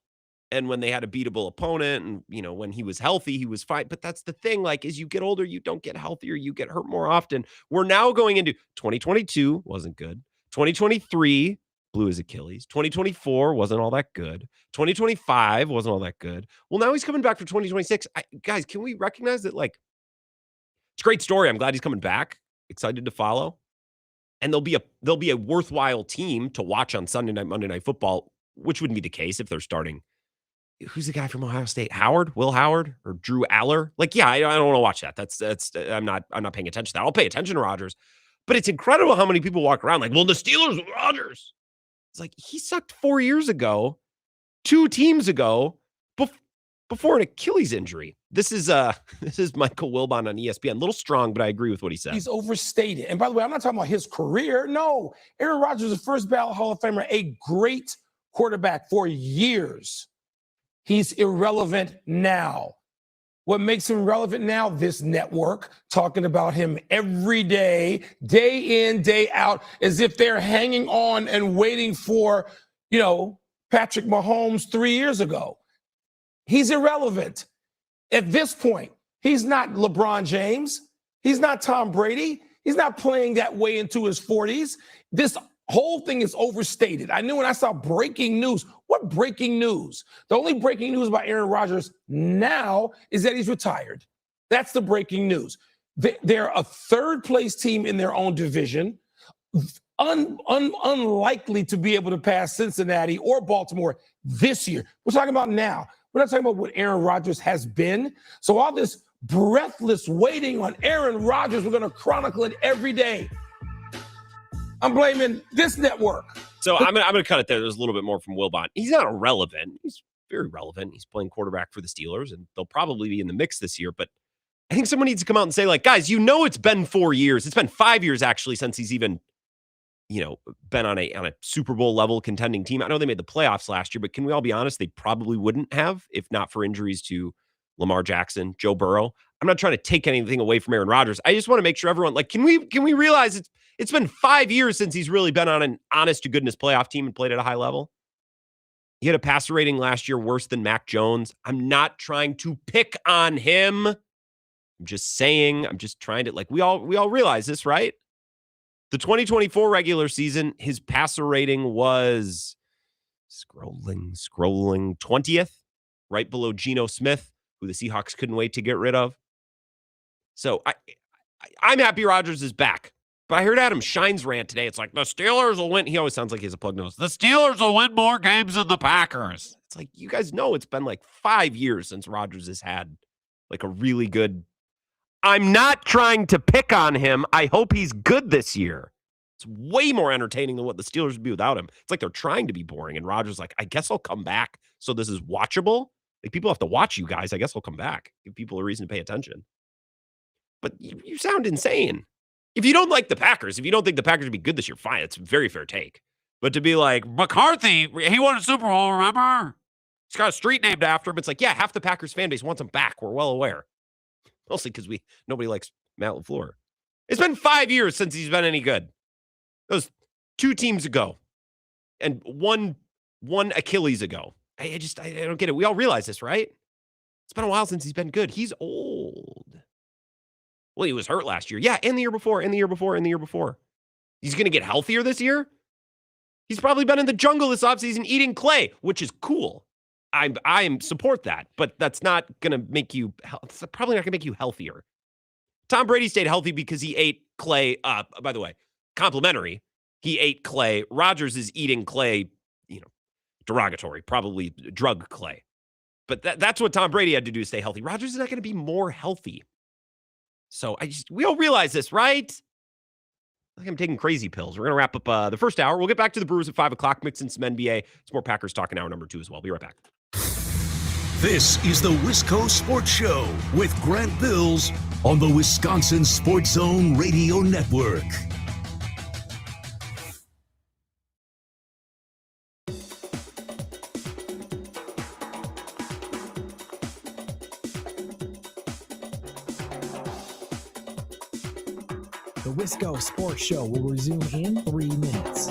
and when they had a beatable opponent, and when he was healthy, he was fine. But that's the thing, like as you get older, you don't get healthier, you get hurt more often. We're now going into 2022, wasn't good. 2023 blew his Achilles. 2024 wasn't all that good. 2025 wasn't all that good. Well, now he's coming back for 2026. Guys, can we recognize that? Like, it's a great story. I'm glad he's coming back. Excited to follow. And there'll be a worthwhile team to watch on Sunday night, Monday Night Football, which wouldn't be the case if they're starting. Who's the guy from Ohio State? Will Howard or Drew Aller? Like, yeah, I don't want to watch that. That's I'm not paying attention to that. I'll pay attention to Rodgers, but it's incredible how many people walk around like, well, the Steelers with Rodgers. It's like he sucked 4 years ago, 2 teams ago, before an Achilles injury. This is Michael Wilbon on ESPN. A little strong, but I agree with what he said. He's overstated. And by the way, I'm not talking about his career. No, Aaron Rodgers is a first ballot Hall of Famer, a great quarterback for years. He's irrelevant now. What makes him relevant now? This network talking about him every day in, day out, as if they're hanging on and waiting for, Patrick Mahomes 3 years ago. He's irrelevant. At this point, he's not LeBron James. He's not Tom Brady. He's not playing that way into his 40s. This whole thing is overstated. I knew when I saw breaking news. What breaking news? The only breaking news about Aaron Rodgers now is that he's retired. That's the breaking news. They're a third-place team in their own division, unlikely to be able to pass Cincinnati or Baltimore this year. We're talking about now. We're not talking about what Aaron Rodgers has been. So all this breathless waiting on Aaron Rodgers, we're going to chronicle it every day. I'm blaming this network. So I'm gonna cut it there. There's a little bit more from Wilbon. He's not irrelevant. He's very relevant. He's playing quarterback for the Steelers, and they'll probably be in the mix this year. But I think someone needs to come out and say, like, guys, it's been 4 years. It's been 5 years, actually, since he's even, been on a Super Bowl level contending team. I know they made the playoffs last year, but can we all be honest? They probably wouldn't have if not for injuries to Lamar Jackson, Joe Burrow. I'm not trying to take anything away from Aaron Rodgers. I just want to make sure everyone, like, can we realize it's been 5 years since he's really been on an honest to goodness playoff team and played at a high level. He had a passer rating last year worse than Mac Jones. I'm not trying to pick on him. I'm just saying, I'm just trying to, like, we all realize this, right? The 2024 regular season, his passer rating was scrolling 20th, right below Geno Smith, who the Seahawks couldn't wait to get rid of. So I'm happy Rodgers is back. But I heard Adam Shine's rant today. It's like, the Steelers will win. He always sounds like he has a plug nose. The Steelers will win more games than the Packers. It's like, you guys know it's been like 5 years since Rodgers has had like a really good. I'm not trying to pick on him. I hope he's good this year. It's way more entertaining than what the Steelers would be without him. It's like they're trying to be boring. And Rodgers like, I guess I'll come back. So this is watchable. Like, people have to watch you guys. I guess I'll come back. Give people a reason to pay attention. But you sound insane. If you don't like the Packers, if you don't think the Packers would be good this year, fine. It's a very fair take. But to be like, McCarthy, he won a Super Bowl, remember? He's got a street named after him. It's like, yeah, half the Packers fan base wants him back. We're well aware. Mostly because nobody likes Matt LaFleur. It's been 5 years since he's been any good. That was 2 teams ago. And one Achilles ago. I don't get it. We all realize this, right? It's been a while since he's been good. He's old. Well, he was hurt last year. Yeah, and the year before, and the year before, and the year before. He's going to get healthier this year? He's probably been in the jungle this offseason eating clay, which is cool. I support that, but that's not going to make you, it's probably not going to make you healthier. Tom Brady stayed healthy because he ate clay. By the way, complimentary. He ate clay. Rodgers is eating clay, derogatory, probably drug clay. But that's what Tom Brady had to do to stay healthy. Rodgers is not going to be more healthy. So we all realize this, right? I think I'm taking crazy pills. We're going to wrap up the first hour. We'll get back to the Brewers at 5 o'clock, mix in some NBA. It's more Packers talk in hour number 2 as well. Be right back. This is the Wisco Sports Show with Grant Bills on the Wisconsin Sports Zone Radio Network. The Wisco Sports Show will resume in 3 minutes.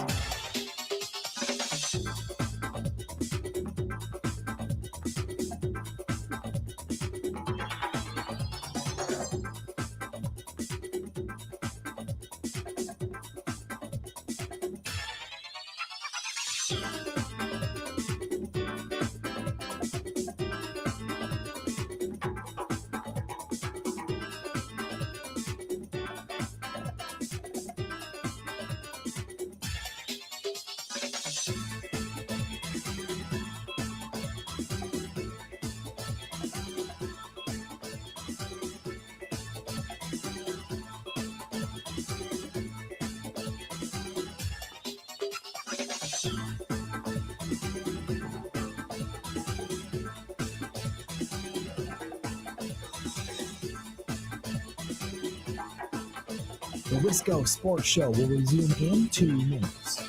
The Wisco Sports Show will resume in 2 minutes.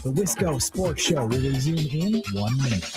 The Wisco Sports Show will resume in 1 minute.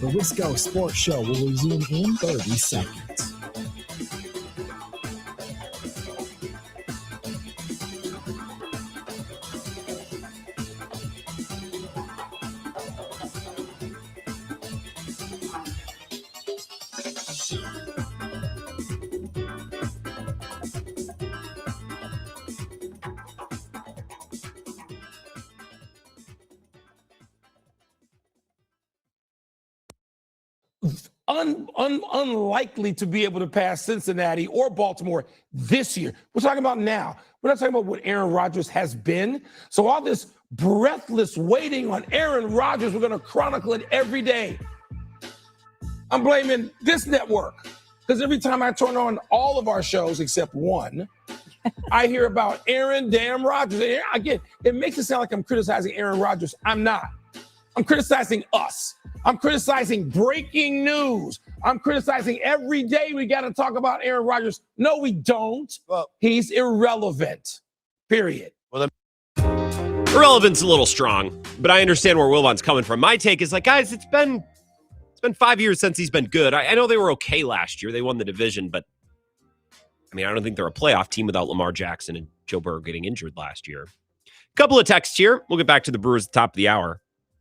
The Wisco Sports Show will resume in 30 seconds. Unlikely to be able to pass Cincinnati or Baltimore this year. We're talking about now. We're not talking about what Aaron Rodgers has been. So all this breathless waiting on Aaron Rodgers, we're going to chronicle it every day. I'm blaming this network because every time I turn on all of our shows except one, I hear about Aaron damn Rodgers. And again, it makes it sound like I'm criticizing Aaron Rodgers. I'm not. I'm criticizing us. I'm criticizing breaking news. I'm criticizing every day we got to talk about Aaron Rodgers. No, we don't. Well, he's irrelevant, period. Well, irrelevant's a little strong, but I understand where Wilbon's coming from. My take is like, guys, it's been 5 years since he's been good. I know they were okay last year. They won the division, but I mean, I don't think they're a playoff team without Lamar Jackson and Joe Burrow getting injured last year. A couple of texts here. We'll get back to the Brewers at the top of the hour.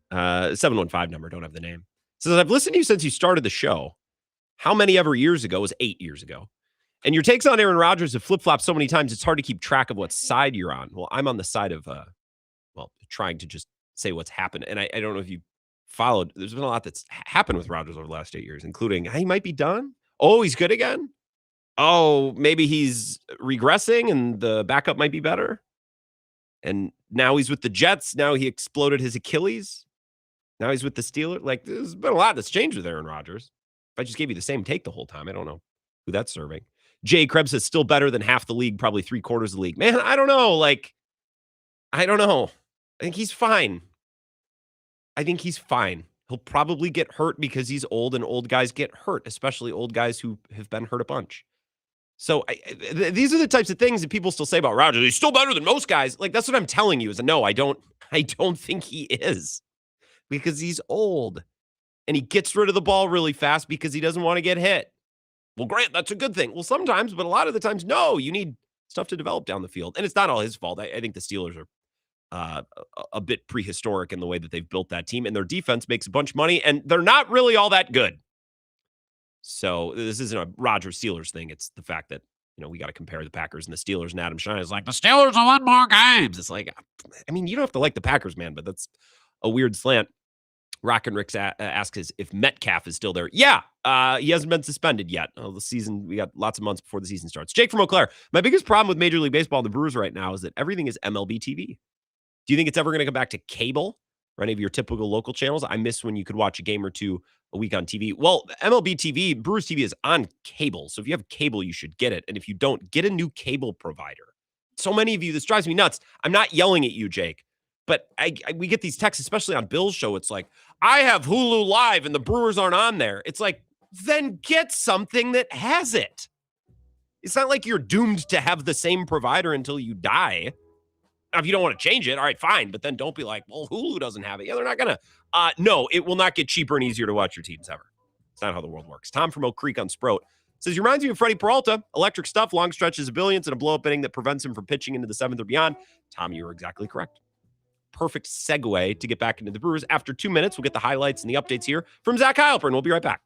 715 number, don't have the name. Says, I've listened to you since you started the show. How many ever years ago? It was 8 years ago. And your takes on Aaron Rodgers have flip-flopped so many times, it's hard to keep track of what side you're on. Well, I'm on the side of, trying to just say what's happened. And I don't know if you followed. There's been a lot that's happened with Rodgers over the last 8 years, including he might be done. Oh, he's good again. Oh, maybe he's regressing and the backup might be better. And now he's with the Jets. Now he exploded his Achilles. Now he's with the Steelers. Like, there's been a lot that's changed with Aaron Rodgers. If I just gave you the same take the whole time, I don't know who that's serving. Jay Krebs is still better than half the league, probably 3/4 of the league. Man, I don't know. Like, I don't know. I think he's fine. He'll probably get hurt because he's old, and old guys get hurt, especially old guys who have been hurt a bunch. So these are the types of things that people still say about Rodgers. He's still better than most guys. Like, that's what I'm telling you is no, I don't think he is. Because he's old and he gets rid of the ball really fast because he doesn't want to get hit. Well, Grant, that's a good thing. Well, sometimes, but a lot of the times, no, you need stuff to develop down the field. And it's not all his fault. I think the Steelers are a bit prehistoric in the way that they've built that team, and their defense makes a bunch of money, and they're not really all that good. So this isn't a Rodgers Steelers thing. It's the fact that, we got to compare the Packers and the Steelers, and Adam Schein is like, the Steelers will win more games. It's like, I mean, you don't have to like the Packers, man, but that's a weird slant. Rock and Rick asks if Metcalf is still there. Yeah, he hasn't been suspended yet. The season, we got lots of months before the season starts. Jake from Eau Claire. My biggest problem with Major League Baseball and the Brewers right now is that everything is MLB TV. Do you think it's ever going to come back to cable or any of your typical local channels? I miss when you could watch a game or two a week on TV. Well, MLB TV, Brewers TV is on cable. So if you have cable, you should get it. And if you don't, get a new cable provider. So many of you, this drives me nuts. I'm not yelling at you, Jake. But we get these texts, especially on Bill's show. It's like, I have Hulu Live and the Brewers aren't on there. It's like, then get something that has it. It's not like you're doomed to have the same provider until you die. Now, if you don't want to change it, all right, fine. But then don't be like, well, Hulu doesn't have it. Yeah, they're not going to. No, it will not get cheaper and easier to watch your teams ever. It's not how the world works. Tom from Oak Creek on Sprout says, he reminds me of Freddie Peralta. Electric stuff, long stretches of billions, and a blow-up inning that prevents him from pitching into the seventh or beyond. Tom, you were exactly correct. Perfect segue to get back into the Brewers. After 2 minutes, we'll get the highlights and the updates here from Zach Heilprin. We'll be right back.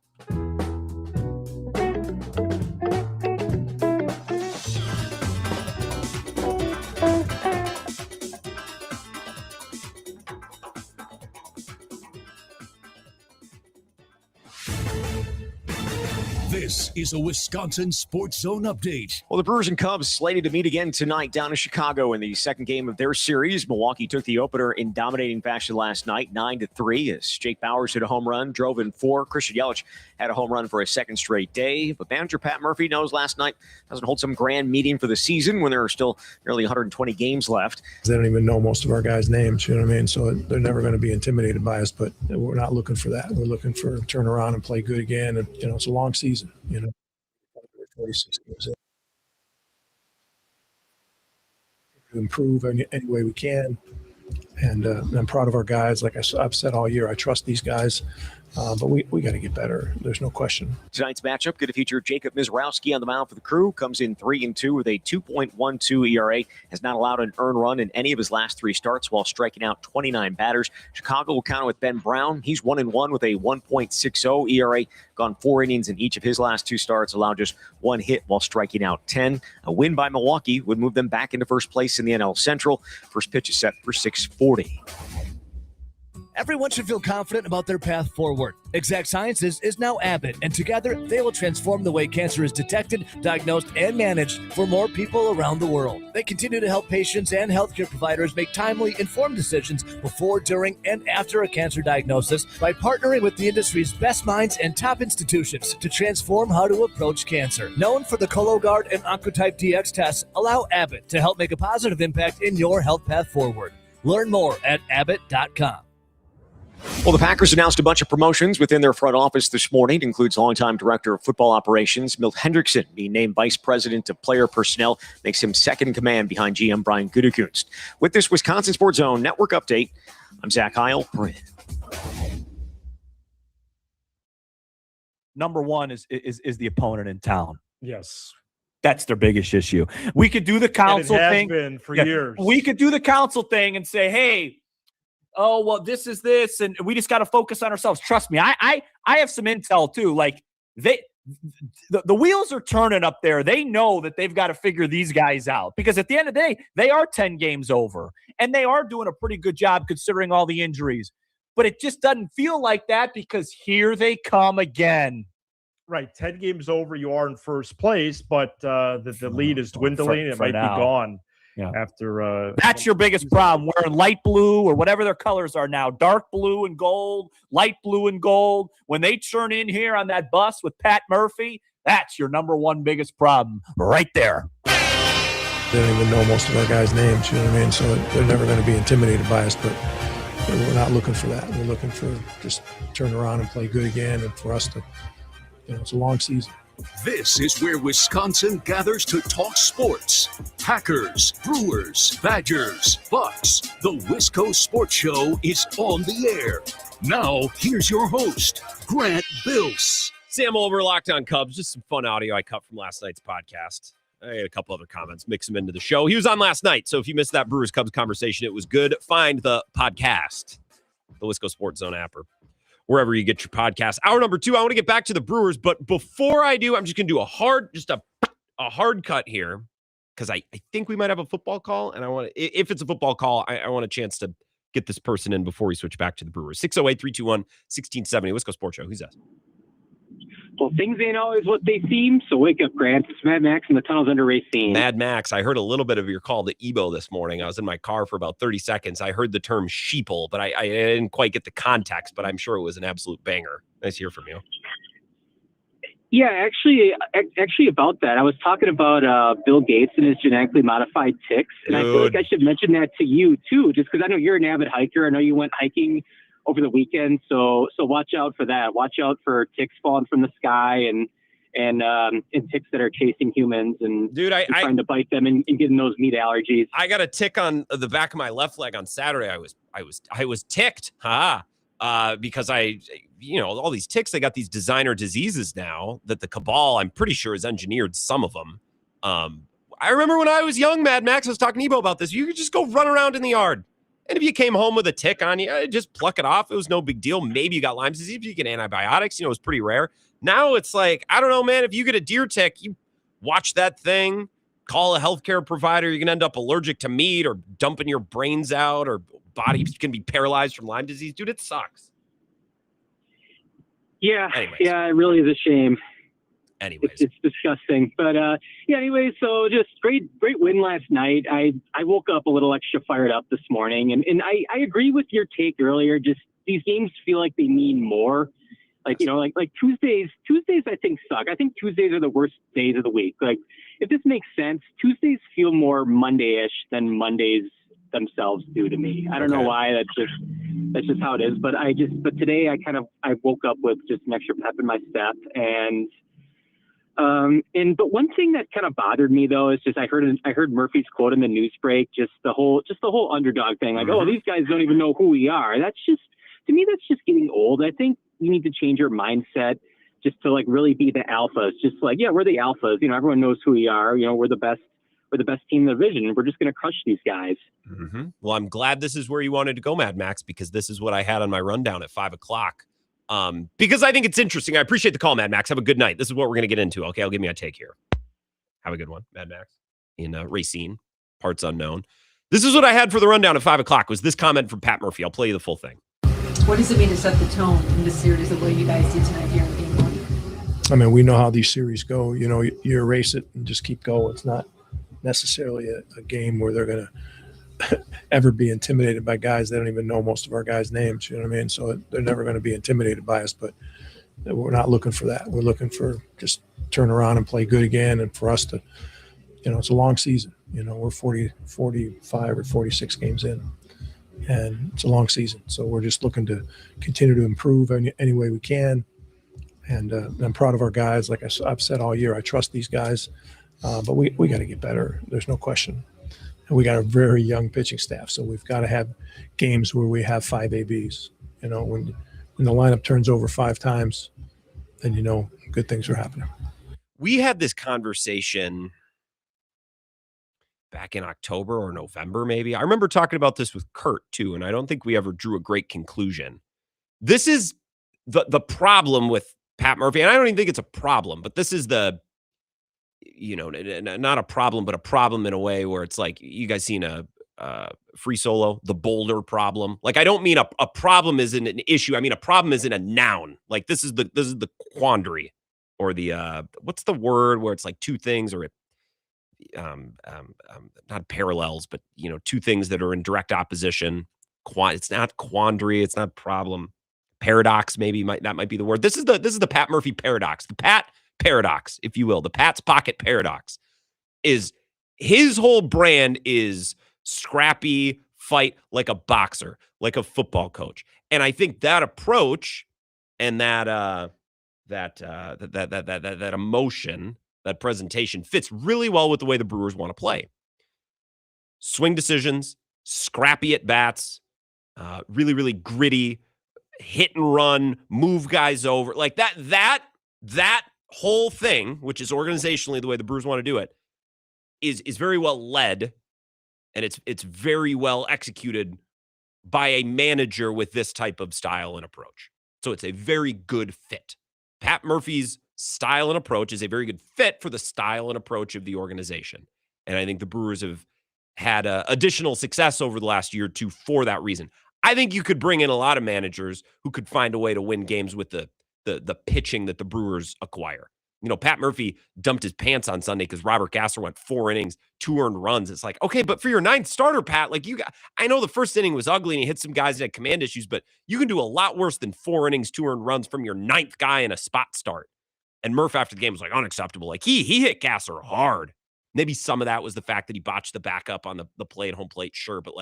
This is a Wisconsin Sports Zone update. Well, the Brewers and Cubs slated to meet again tonight down in Chicago in the second game of their series. Milwaukee took the opener in dominating fashion last night, 9-3, as Jake Bauers hit a home run, drove in 4. Christian Yelich had a home run for a second straight day. But manager Pat Murphy knows last night doesn't hold some grand meeting for the season when there are still nearly 120 games left. They don't even know most of our guys' names, you know what I mean? So they're never going to be intimidated by us, but we're not looking for that. We're looking for a turn around and play good again. And, it's a long season, 46 games in. To improve any way we can. And I'm proud of our guys. Like I've said all year, I trust these guys. But we got to get better. There's no question. Tonight's matchup going to feature Jacob Mizrowski on the mound for the Crew. Comes in 3-2 with a 2.12 ERA. Has not allowed an earned run in any of his last 3 starts while striking out 29 batters. Chicago will counter with Ben Brown. He's 1-1 with a 1.60 ERA. Gone 4 innings in each of his last 2 starts. Allowed just 1 hit while striking out 10. A win by Milwaukee would move them back into first place in the NL Central. First pitch is set for 6:40. Everyone should feel confident about their path forward. Exact Sciences is now Abbott, and together they will transform the way cancer is detected, diagnosed, and managed for more people around the world. They continue to help patients and healthcare providers make timely, informed decisions before, during, and after a cancer diagnosis by partnering with the industry's best minds and top institutions to transform how to approach cancer. Known for the Cologuard and Oncotype DX tests, allow Abbott to help make a positive impact in your health path forward. Learn more at abbott.com. Well, the Packers announced a bunch of promotions within their front office this morning. It includes longtime director of football operations, Milt Hendrickson, being named vice president of player personnel, makes him second in command behind GM Brian Gutekunst. With this Wisconsin Sports Zone Network update, I'm Zach Heil. Number one is the opponent in town. Yes. That's their biggest issue. We could do the council and it has thing. been for years. We could do the council thing and say, hey, oh, well, this is this, and we just got to focus on ourselves. Trust me, I have some intel too. Like the wheels are turning up there. They know that they've got to figure these guys out because at the end of the day, they are 10 games over, and they are doing a pretty good job considering all the injuries. But it just doesn't feel like that because here they come again. Right, 10 games over, you are in first place, but the lead is dwindling. It might now. be gone. Yeah. After that's your biggest problem, wearing light blue or whatever their colors are now, dark blue and gold, light blue and gold. When they turn in here on that bus with Pat Murphy, that's your number one biggest problem right there. They don't even know most of our guys' names, you know what I mean? So they're never going to be intimidated by us, but we're not looking for that. We're looking for just turn around and play good again, and for us to, it's a long season. This is where Wisconsin gathers to talk sports. Packers, Brewers, Badgers, Bucks. The Wisco Sports Show is on the air. Now, here's your host, Grant Bills. Sam Olver, Locked On Cubs. Just some fun audio I cut from last night's podcast. I had a couple other comments, mix them into the show. He was on last night, so if you missed that Brewers-Cubs conversation, it was good. Find the podcast, the Wisco Sports Zone app, or wherever you get your podcast. Hour number 2, I want to get back to the Brewers, but before I do, I'm just going to do a hard cut here because I think we might have a football call, and I want to, if it's a football call, I want a chance to get this person in before we switch back to the Brewers. 608-321-1670, Wisco Sports Show. Who's that? Well, things ain't always what they seem, so wake up, Grant. It's Mad Max in the Tunnels Under Racine. Mad Max, I heard a little bit of your call to Ebo this morning. I was in my car for about 30 seconds. I heard the term sheeple, but I didn't quite get the context, but I'm sure it was an absolute banger. Nice to hear from you. Yeah, actually about that, I was talking about Bill Gates and his genetically modified ticks, and I feel like I should mention that to you, too, just because I know you're an avid hiker. I know you went hiking over the weekend, so watch out for that. Watch out for ticks falling from the sky and ticks that are chasing humans and trying to bite them and getting those meat allergies. I got a tick on the back of my left leg on Saturday. I was ticked, because all these ticks, they got these designer diseases now that the cabal, I'm pretty sure, has engineered some of them. I remember when I was young, Mad Max, I was talking to Ebo about this. You could just go run around in the yard. And if you came home with a tick on you, just pluck it off. It was no big deal. Maybe you got Lyme disease. If you get antibiotics, it was pretty rare. Now it's like, I don't know, man. If you get a deer tick, you watch that thing, call a healthcare provider. You're going to end up allergic to meat or dumping your brains out, or body can be paralyzed from Lyme disease. Dude, it sucks. Yeah. Anyways. Yeah, it really is a shame. Anyways. It's disgusting. But anyway, so just great win last night. I woke up a little extra fired up this morning, and I agree with your take earlier. Just these games feel like they mean more. Like Tuesdays I think suck. I think Tuesdays are the worst days of the week. Like, if this makes sense, Tuesdays feel more Monday-ish than Mondays themselves do to me. I don't know why. That's just how it is. But today I woke up with just an extra pep in my step, but one thing that kind of bothered me though is just I heard Murphy's quote in the news break, just the whole underdog thing, like, oh, these guys don't even know who we are. That's just, to me, that's just getting old. I think you need to change your mindset just to like really be the alphas. Just like, yeah, we're the alphas. You know, everyone knows who we are. You know, we're the best team in the division, and we're just going to crush these guys. Mm-hmm. Well, I'm glad this is where you wanted to go, Mad Max, because this is what I had on my rundown at 5 o'clock. Because I think it's interesting. I appreciate the call, Mad Max. Have a good night. This is what we're going to get into. Okay, I'll give me a take here. Have a good one, Mad Max. In Racine, parts unknown. This is what I had for the rundown at 5 o'clock, was this comment from Pat Murphy. I'll play you the full thing. What does it mean to set the tone in this series the way you guys did tonight here in game one? I mean, we know how these series go. You know, you erase it and just keep going. It's not necessarily a game where they're going to ever be intimidated by guys. They don't even know most of our guys' names. You know what I mean? So they're never going to be intimidated by us, but we're not looking for that. We're looking for just turn around and play good again. And for us to, you know, it's a long season. You know, we're 45 or 46 games in, and it's a long season. So we're just looking to continue to improve any way we can. And I'm proud of our guys. Like I've said all year, I trust these guys, but we got to get better. There's no question. And we got a very young pitching staff, so we've got to have games where we have 5 ABs. You know, when the lineup turns over 5 times, then you know good things are happening. We had this conversation back in October or November, maybe. I remember talking about this with Kurt too, and I don't think we ever drew a great conclusion. This is the problem with Pat Murphy, and I don't even think it's a problem, but this is the, you know, not a problem, but a problem in a way where it's like, you guys seen a Free Solo, the boulder problem. Like, I don't mean a problem isn't an issue. I mean, a problem isn't a noun. Like, this is the quandary, or the what's the word where it's like two things, or not parallels, but you know, two things that are in direct opposition. It's not quandary. It's not problem. Paradox, maybe that might be the word. This is the Pat Murphy paradox. The Pat paradox, if you will. The Pat's pocket paradox is his whole brand is scrappy, fight like a boxer, like a football coach. And I think that approach and that emotion, that presentation fits really well with the way the Brewers want to play. Swing decisions, scrappy at bats, really, really gritty, hit and run, move guys over. Like that whole thing, which is organizationally the way the Brewers want to do it, is very well led, and it's very well executed by a manager with this type of style and approach. So it's a very good fit. Pat Murphy's style and approach is a very good fit for the style and approach of the organization. And I think the Brewers have had additional success over the last year or two for that reason. I think you could bring in a lot of managers who could find a way to win games with the pitching that the Brewers acquire. You know, Pat Murphy dumped his pants on Sunday because Robert Gasser went 4 innings, 2 earned runs. It's like, okay, but for your 9th starter, Pat, like I know the first inning was ugly and he hit some guys that had command issues, but you can do a lot worse than 4 innings, 2 earned runs from your 9th guy in a spot start. And Murph after the game was like, unacceptable. Like he hit Gasser hard. Maybe some of that was the fact that he botched the backup on the play at home plate, sure, but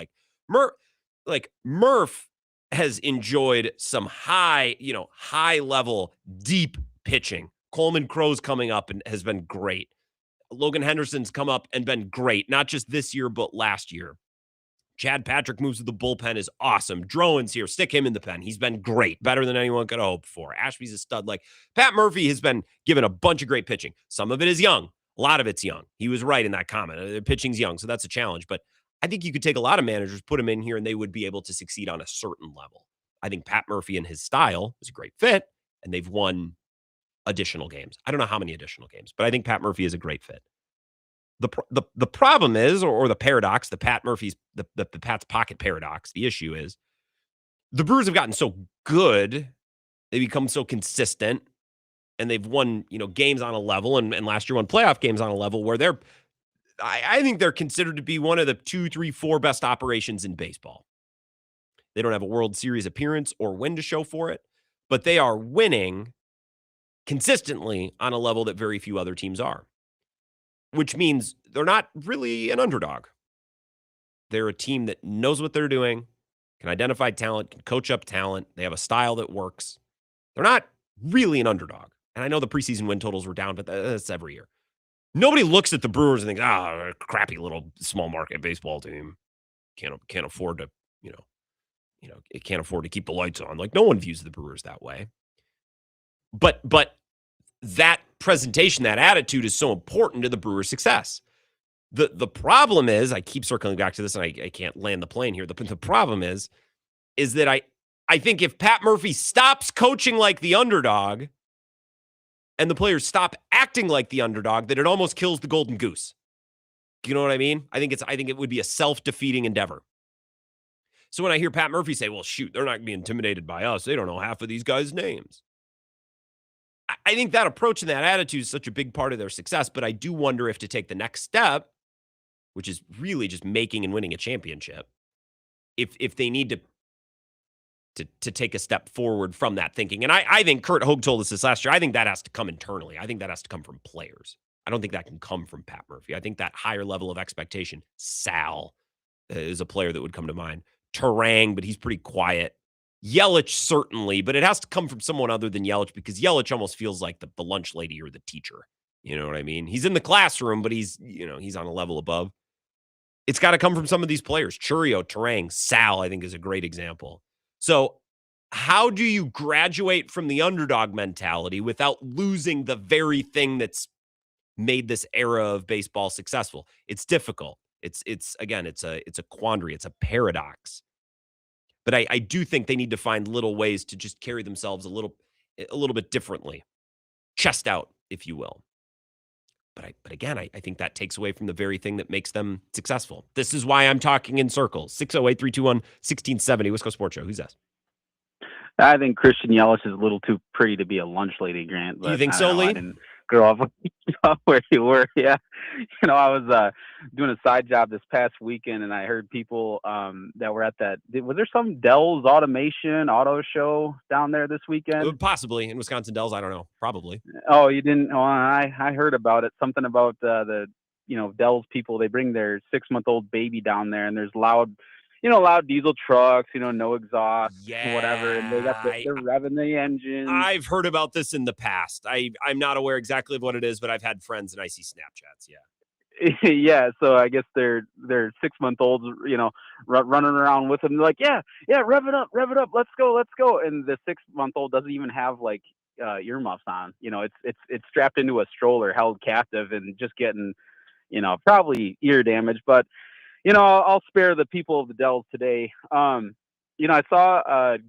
Murph has enjoyed some high level, deep pitching. Coleman Crow's coming up and has been great. Logan Henderson's come up and been great, not just this year, but last year. Chad Patrick moves to the bullpen is awesome. Drowan's here. Stick him in the pen. He's been great. Better than anyone could hope for. Ashby's a stud. Like, Pat Murphy has been given a bunch of great pitching. Some of it is young. A lot of it's young. He was right in that comment. The pitching's young, so that's a challenge. But I think you could take a lot of managers, put them in here, and they would be able to succeed on a certain level. I think Pat Murphy and his style is a great fit, and they've won additional games. I don't know how many additional games, but I think Pat Murphy is a great fit. The problem is, or the paradox, the Pat Murphy's, the Pat's pocket paradox, the issue is the Brewers have gotten so good, they become so consistent, and they've won, games on a level, and last year won playoff games on a level where I think they're considered to be one of the 2, 3, 4 best operations in baseball. They don't have a World Series appearance or win to show for it, but they are winning consistently on a level that very few other teams are, which means they're not really an underdog. They're a team that knows what they're doing, can identify talent, can coach up talent. They have a style that works. They're not really an underdog. And I know the preseason win totals were down, but that's every year. Nobody looks at the Brewers and thinks, a crappy little small market baseball team can't afford to, it can't afford to keep the lights on. Like, no one views the Brewers that way. But that presentation, that attitude is so important to the Brewers' success. The problem is, I keep circling back to this, and I can't land the plane here. The problem is that I think if Pat Murphy stops coaching like the underdog and the players stop acting like the underdog, that it almost kills the golden goose. You know what I mean? I think it would be a self-defeating endeavor. So when I hear Pat Murphy say, well, shoot, they're not going to be intimidated by us. They don't know half of these guys' names. I think that approach and that attitude is such a big part of their success, but I do wonder if to take the next step, which is really just making and winning a championship, if they need to take a step forward from that thinking. And I think Kurt Hogue told us this last year. I think that has to come internally. I think that has to come from players. I don't think that can come from Pat Murphy. I think that higher level of expectation, Sal is a player that would come to mind. Terang, but he's pretty quiet. Yelich, certainly, but it has to come from someone other than Yelich because Yelich almost feels like the lunch lady or the teacher. You know what I mean? He's in the classroom, but he's on a level above. It's got to come from some of these players. Churio, Terang, Sal, I think is a great example. So how do you graduate from the underdog mentality without losing the very thing that's made this era of baseball successful? It's difficult. It's a quandary. It's a paradox. But I do think they need to find little ways to just carry themselves a little bit differently. Chest out, if you will. But again, I think that takes away from the very thing that makes them successful. This is why I'm talking in circles. 608-321-1670, Wisco Sports Show. Who's that? I think Christian Yelich is a little too pretty to be a lunch lady, Grant. But you think so, Lee? I didn't grow up where you were. Yeah. I was doing a side job this past weekend, and I heard people that were at that. Was there some Dell's auto show down there this weekend? Possibly. In Wisconsin Dells, I don't know. Probably. Oh, you didn't? Oh, I heard about it. Something about the Dell's people. They bring their 6-month-old baby down there, and there's loud diesel trucks, no exhaust, whatever. And they're revving the engine. I've heard about this in the past. I'm not aware exactly of what it is, but I've had friends and I see Snapchats. Yeah. Yeah. So I guess they're 6-month-olds, running around with them. They're like, yeah, rev it up. Let's go. And the 6-month-old doesn't even have like earmuffs on. It's strapped into a stroller, held captive, and just getting, probably ear damage. But I'll spare the people of the Dells today. I saw an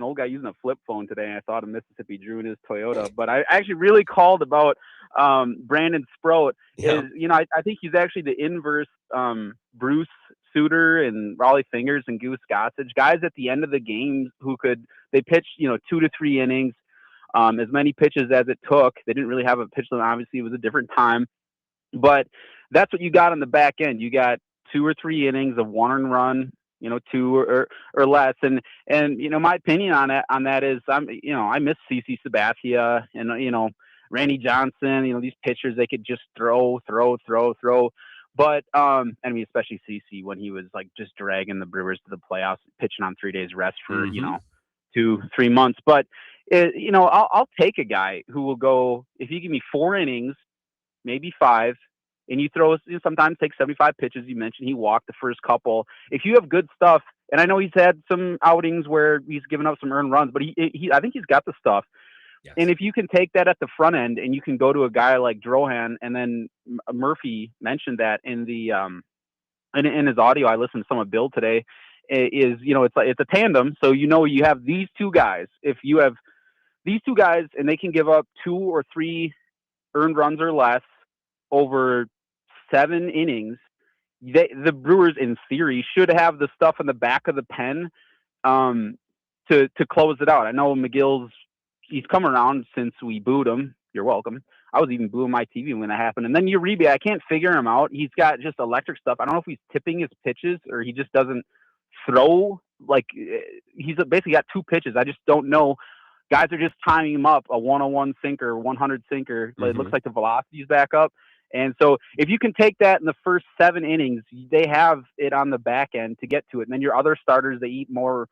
old guy using a flip phone today, and I thought of Mississippi Drew and his Toyota. But I actually really called about Brandon Sproat. Yeah. I think he's actually the inverse Bruce Sutter and Raleigh Fingers and Goose Gossage, guys at the end of the game they pitched 2 to 3 innings, as many pitches as it took. They didn't really have a pitch limit. Obviously, it was a different time, but that's what you got on the back end. You got 2 or 3 innings of 1 earned run, 2 or less. And my opinion on that is I miss CC Sabathia and, Randy Johnson, these pitchers, they could just throw. But, especially CC when he was like just dragging the Brewers to the playoffs, pitching on 3 days rest for, 2-3 months. But, I'll take a guy who will go, if you give me 4 innings, maybe 5, and you throw, sometimes take 75 pitches. You mentioned he walked the first couple. If you have good stuff, and I know he's had some outings where he's given up some earned runs, but I think he's got the stuff. Yes. And if you can take that at the front end and you can go to a guy like Drohan, and then Murphy mentioned that in the in his audio, I listened to some of Bill today, it's a tandem. So you have these 2 guys. If you have these 2 guys and they can give up 2 or 3 earned runs or less over 7 innings, the Brewers in theory should have the stuff in the back of the pen to close it out. I know he's come around since we booed him. You're welcome. I was even booing my TV when that happened. And then Uribe, I can't figure him out. He's got just electric stuff. I don't know if he's tipping his pitches or he just doesn't throw. Like, he's basically got 2 pitches. I just don't know. Guys are just timing him up, a 101 sinker, 100 sinker. Mm-hmm. It looks like the velocity's back up. And so if you can take that in the first 7 innings, they have it on the back end to get to it. And then your other starters, they eat more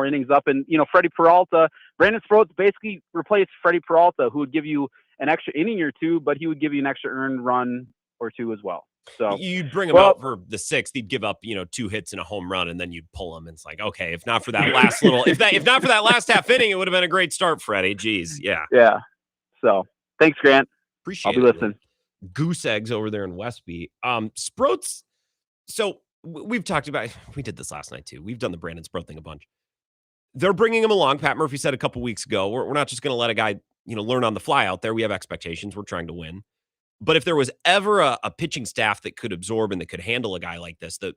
innings up. And, Freddie Peralta, Brandon Sproats basically replaced Freddie Peralta, who would give you an extra inning or 2, but he would give you an extra earned run or two as well. So you'd bring him out for the 6th. He'd give up, 2 hits and a home run, and then you'd pull him. And it's like, okay, if not for that last if not for that last half inning, it would have been a great start, Freddie. Jeez, yeah. Yeah. So thanks, Grant. Appreciate I'll be it. listening. Goose eggs over there in Westby. Sproats. So we've talked about, we did this last night too. We've done the Brandon Sproat thing a bunch. They're bringing him along. Pat Murphy said a couple weeks ago, we're not just going to let a guy, learn on the fly out there. We have expectations. We're trying to win. But if there was ever a pitching staff that could absorb and that could handle a guy like this, the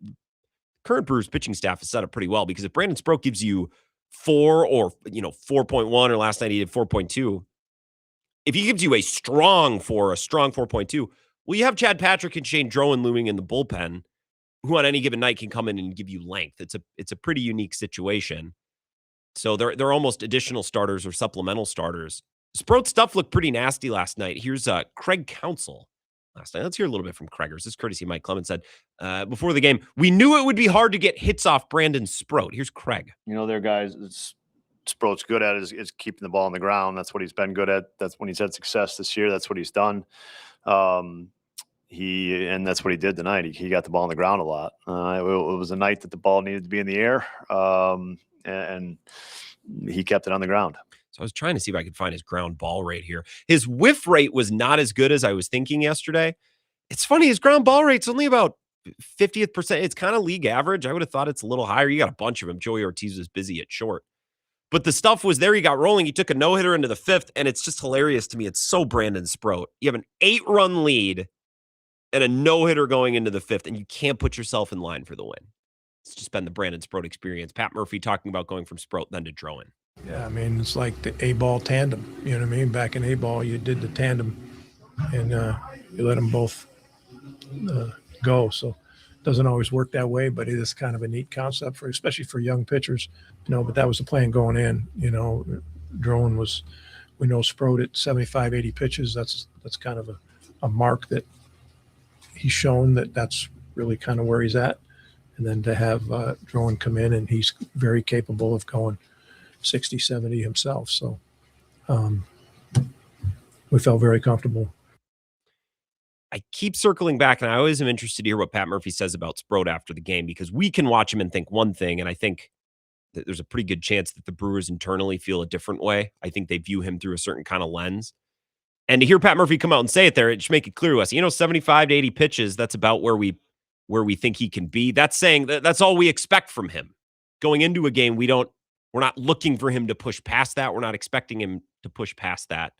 current Brewers pitching staff is set up pretty well, because if Brandon Sproat gives you 4 or 4.1, or last night he did 4.2, if he gives you a strong 4, a strong 4.2, well, you have Chad Patrick and Shane Drowan looming in the bullpen, who on any given night can come in and give you length. It's a pretty unique situation. So they're almost additional starters or supplemental starters. Sproat's stuff looked pretty nasty last night. Here's Craig Counsell last night. Let's hear a little bit from Craigers. This courtesy Mike Clemens said before the game, we knew it would be hard to get hits off Brandon Sproat. Here's Craig. There, guys, Sproat's good at is keeping the ball on the ground. That's what he's been good at. That's when he's had success this year. That's what he's done. And that's what he did tonight. He got the ball on the ground a lot. It was a night that the ball needed to be in the air, and he kept it on the ground. So I was trying to see if I could find his ground ball rate here. His whiff rate was not as good as I was thinking yesterday. It's funny, his ground ball rate's only about 50th percent. It's kind of league average. I would have thought it's a little higher. You got a bunch of them. Joey Ortiz was busy at short. But the stuff was there. He got rolling. He took a no-hitter into the 5th, and it's just hilarious to me. It's so Brandon Sproat. You have an 8-run lead and a no-hitter going into the 5th, and you can't put yourself in line for the win. It's just been the Brandon Sproat experience. Pat Murphy talking about going from Sproat then to Drowan. Yeah, I mean, it's like the A-ball tandem. You know what I mean? Back in A-ball, you did the tandem, and you let them both go. So it doesn't always work that way, but it is kind of a neat concept, especially for young pitchers. But that was the plan going in. Drowan was, we know Sproat at 75, 80 pitches. That's kind of a mark that he's shown that's really kind of where he's at. And then to have Drowan come in, and he's very capable of going 60, 70 himself. So we felt very comfortable. I keep circling back, and I always am interested to hear what Pat Murphy says about Sproat after the game, because we can watch him and think one thing, and I think that there's a pretty good chance that the Brewers internally feel a different way. I think they view him through a certain kind of lens. And to hear Pat Murphy come out and say it there, it should make it clear to us, 75 to 80 pitches, that's about where we think he can be. That's saying that's all we expect from him. Going into a game, we're not looking for him to push past that. We're not expecting him to push past that.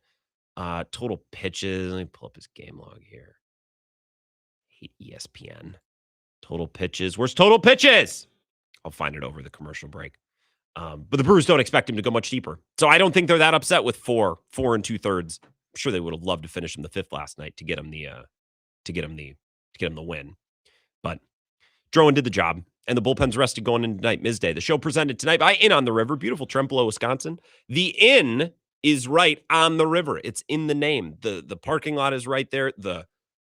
Total pitches. Let me pull up his game log here. I hate ESPN. Total pitches. Where's total pitches? I'll find it over the commercial break. But the Brewers don't expect him to go much deeper. So I don't think they're that upset with 4 2/3. I'm sure they would have loved to finish him the 5th last night to get him the win. But Drowan did the job, and the bullpen's rested going into tonight, Miz Day. The show presented tonight by Inn on the River, beautiful Trempealeau, Wisconsin. The Inn is right on the river. It's in the name. The parking lot is right there. The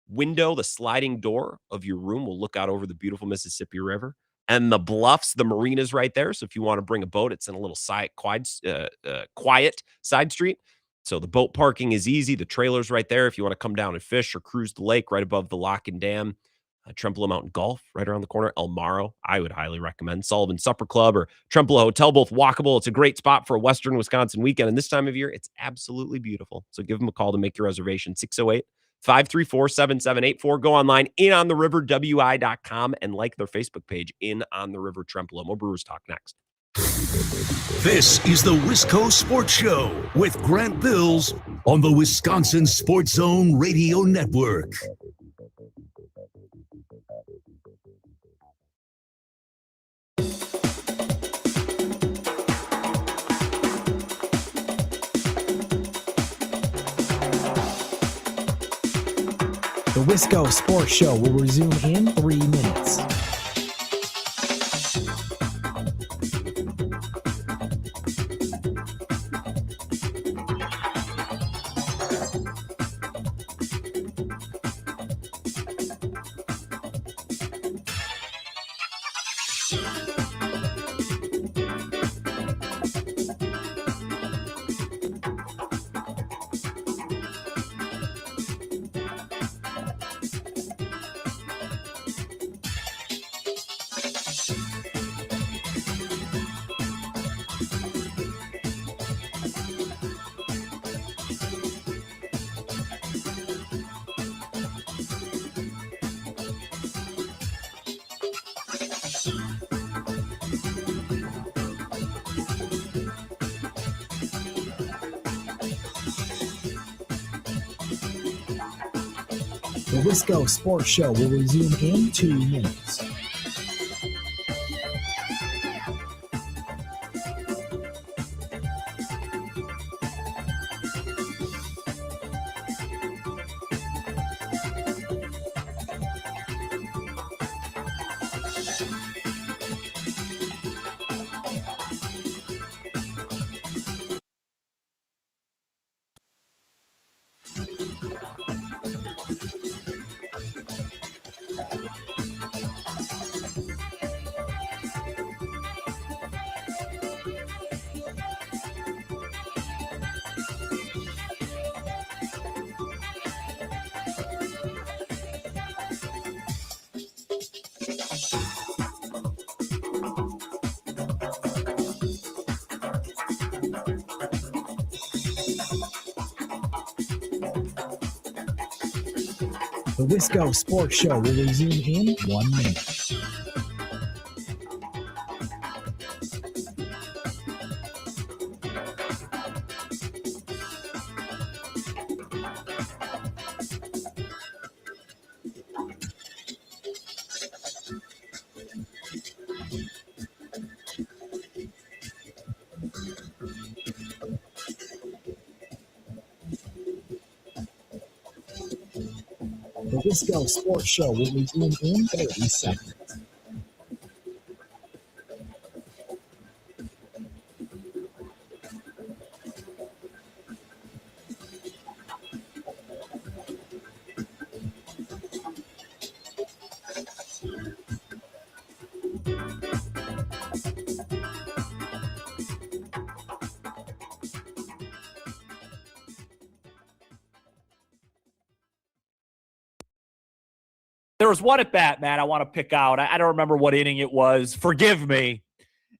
window, the sliding door of your room will look out over the beautiful Mississippi River. And the bluffs, the marina's right there. So if you want to bring a boat, it's in a little quiet side street. So the boat parking is easy. The trailer's right there. If you want to come down and fish or cruise the lake right above the lock and dam. Trempealeau Mountain Golf right around the corner. El Maro, I would highly recommend. Sullivan Supper Club or Trempealeau Hotel, both walkable. It's a great spot for a Western Wisconsin weekend. And this time of year, it's absolutely beautiful. So give them a call to make your reservation. 608-534-7784. Go online, inontheriverwi.com, and like their Facebook page, In on the River Trempealeau. More Brewers talk next. This is the Wisco Sports Show with Grant Bills on the Wisconsin Sports Zone Radio Network. The Wisco Sports Show will resume in 3 minutes. The Wisco Sports Show will resume in 2 minutes. The Wisco Sports Show will resume in 1 minute. The Wisco Sports Show will resume in 30 seconds. There was one at bat, man, I want to pick out. I don't remember what inning it was. Forgive me.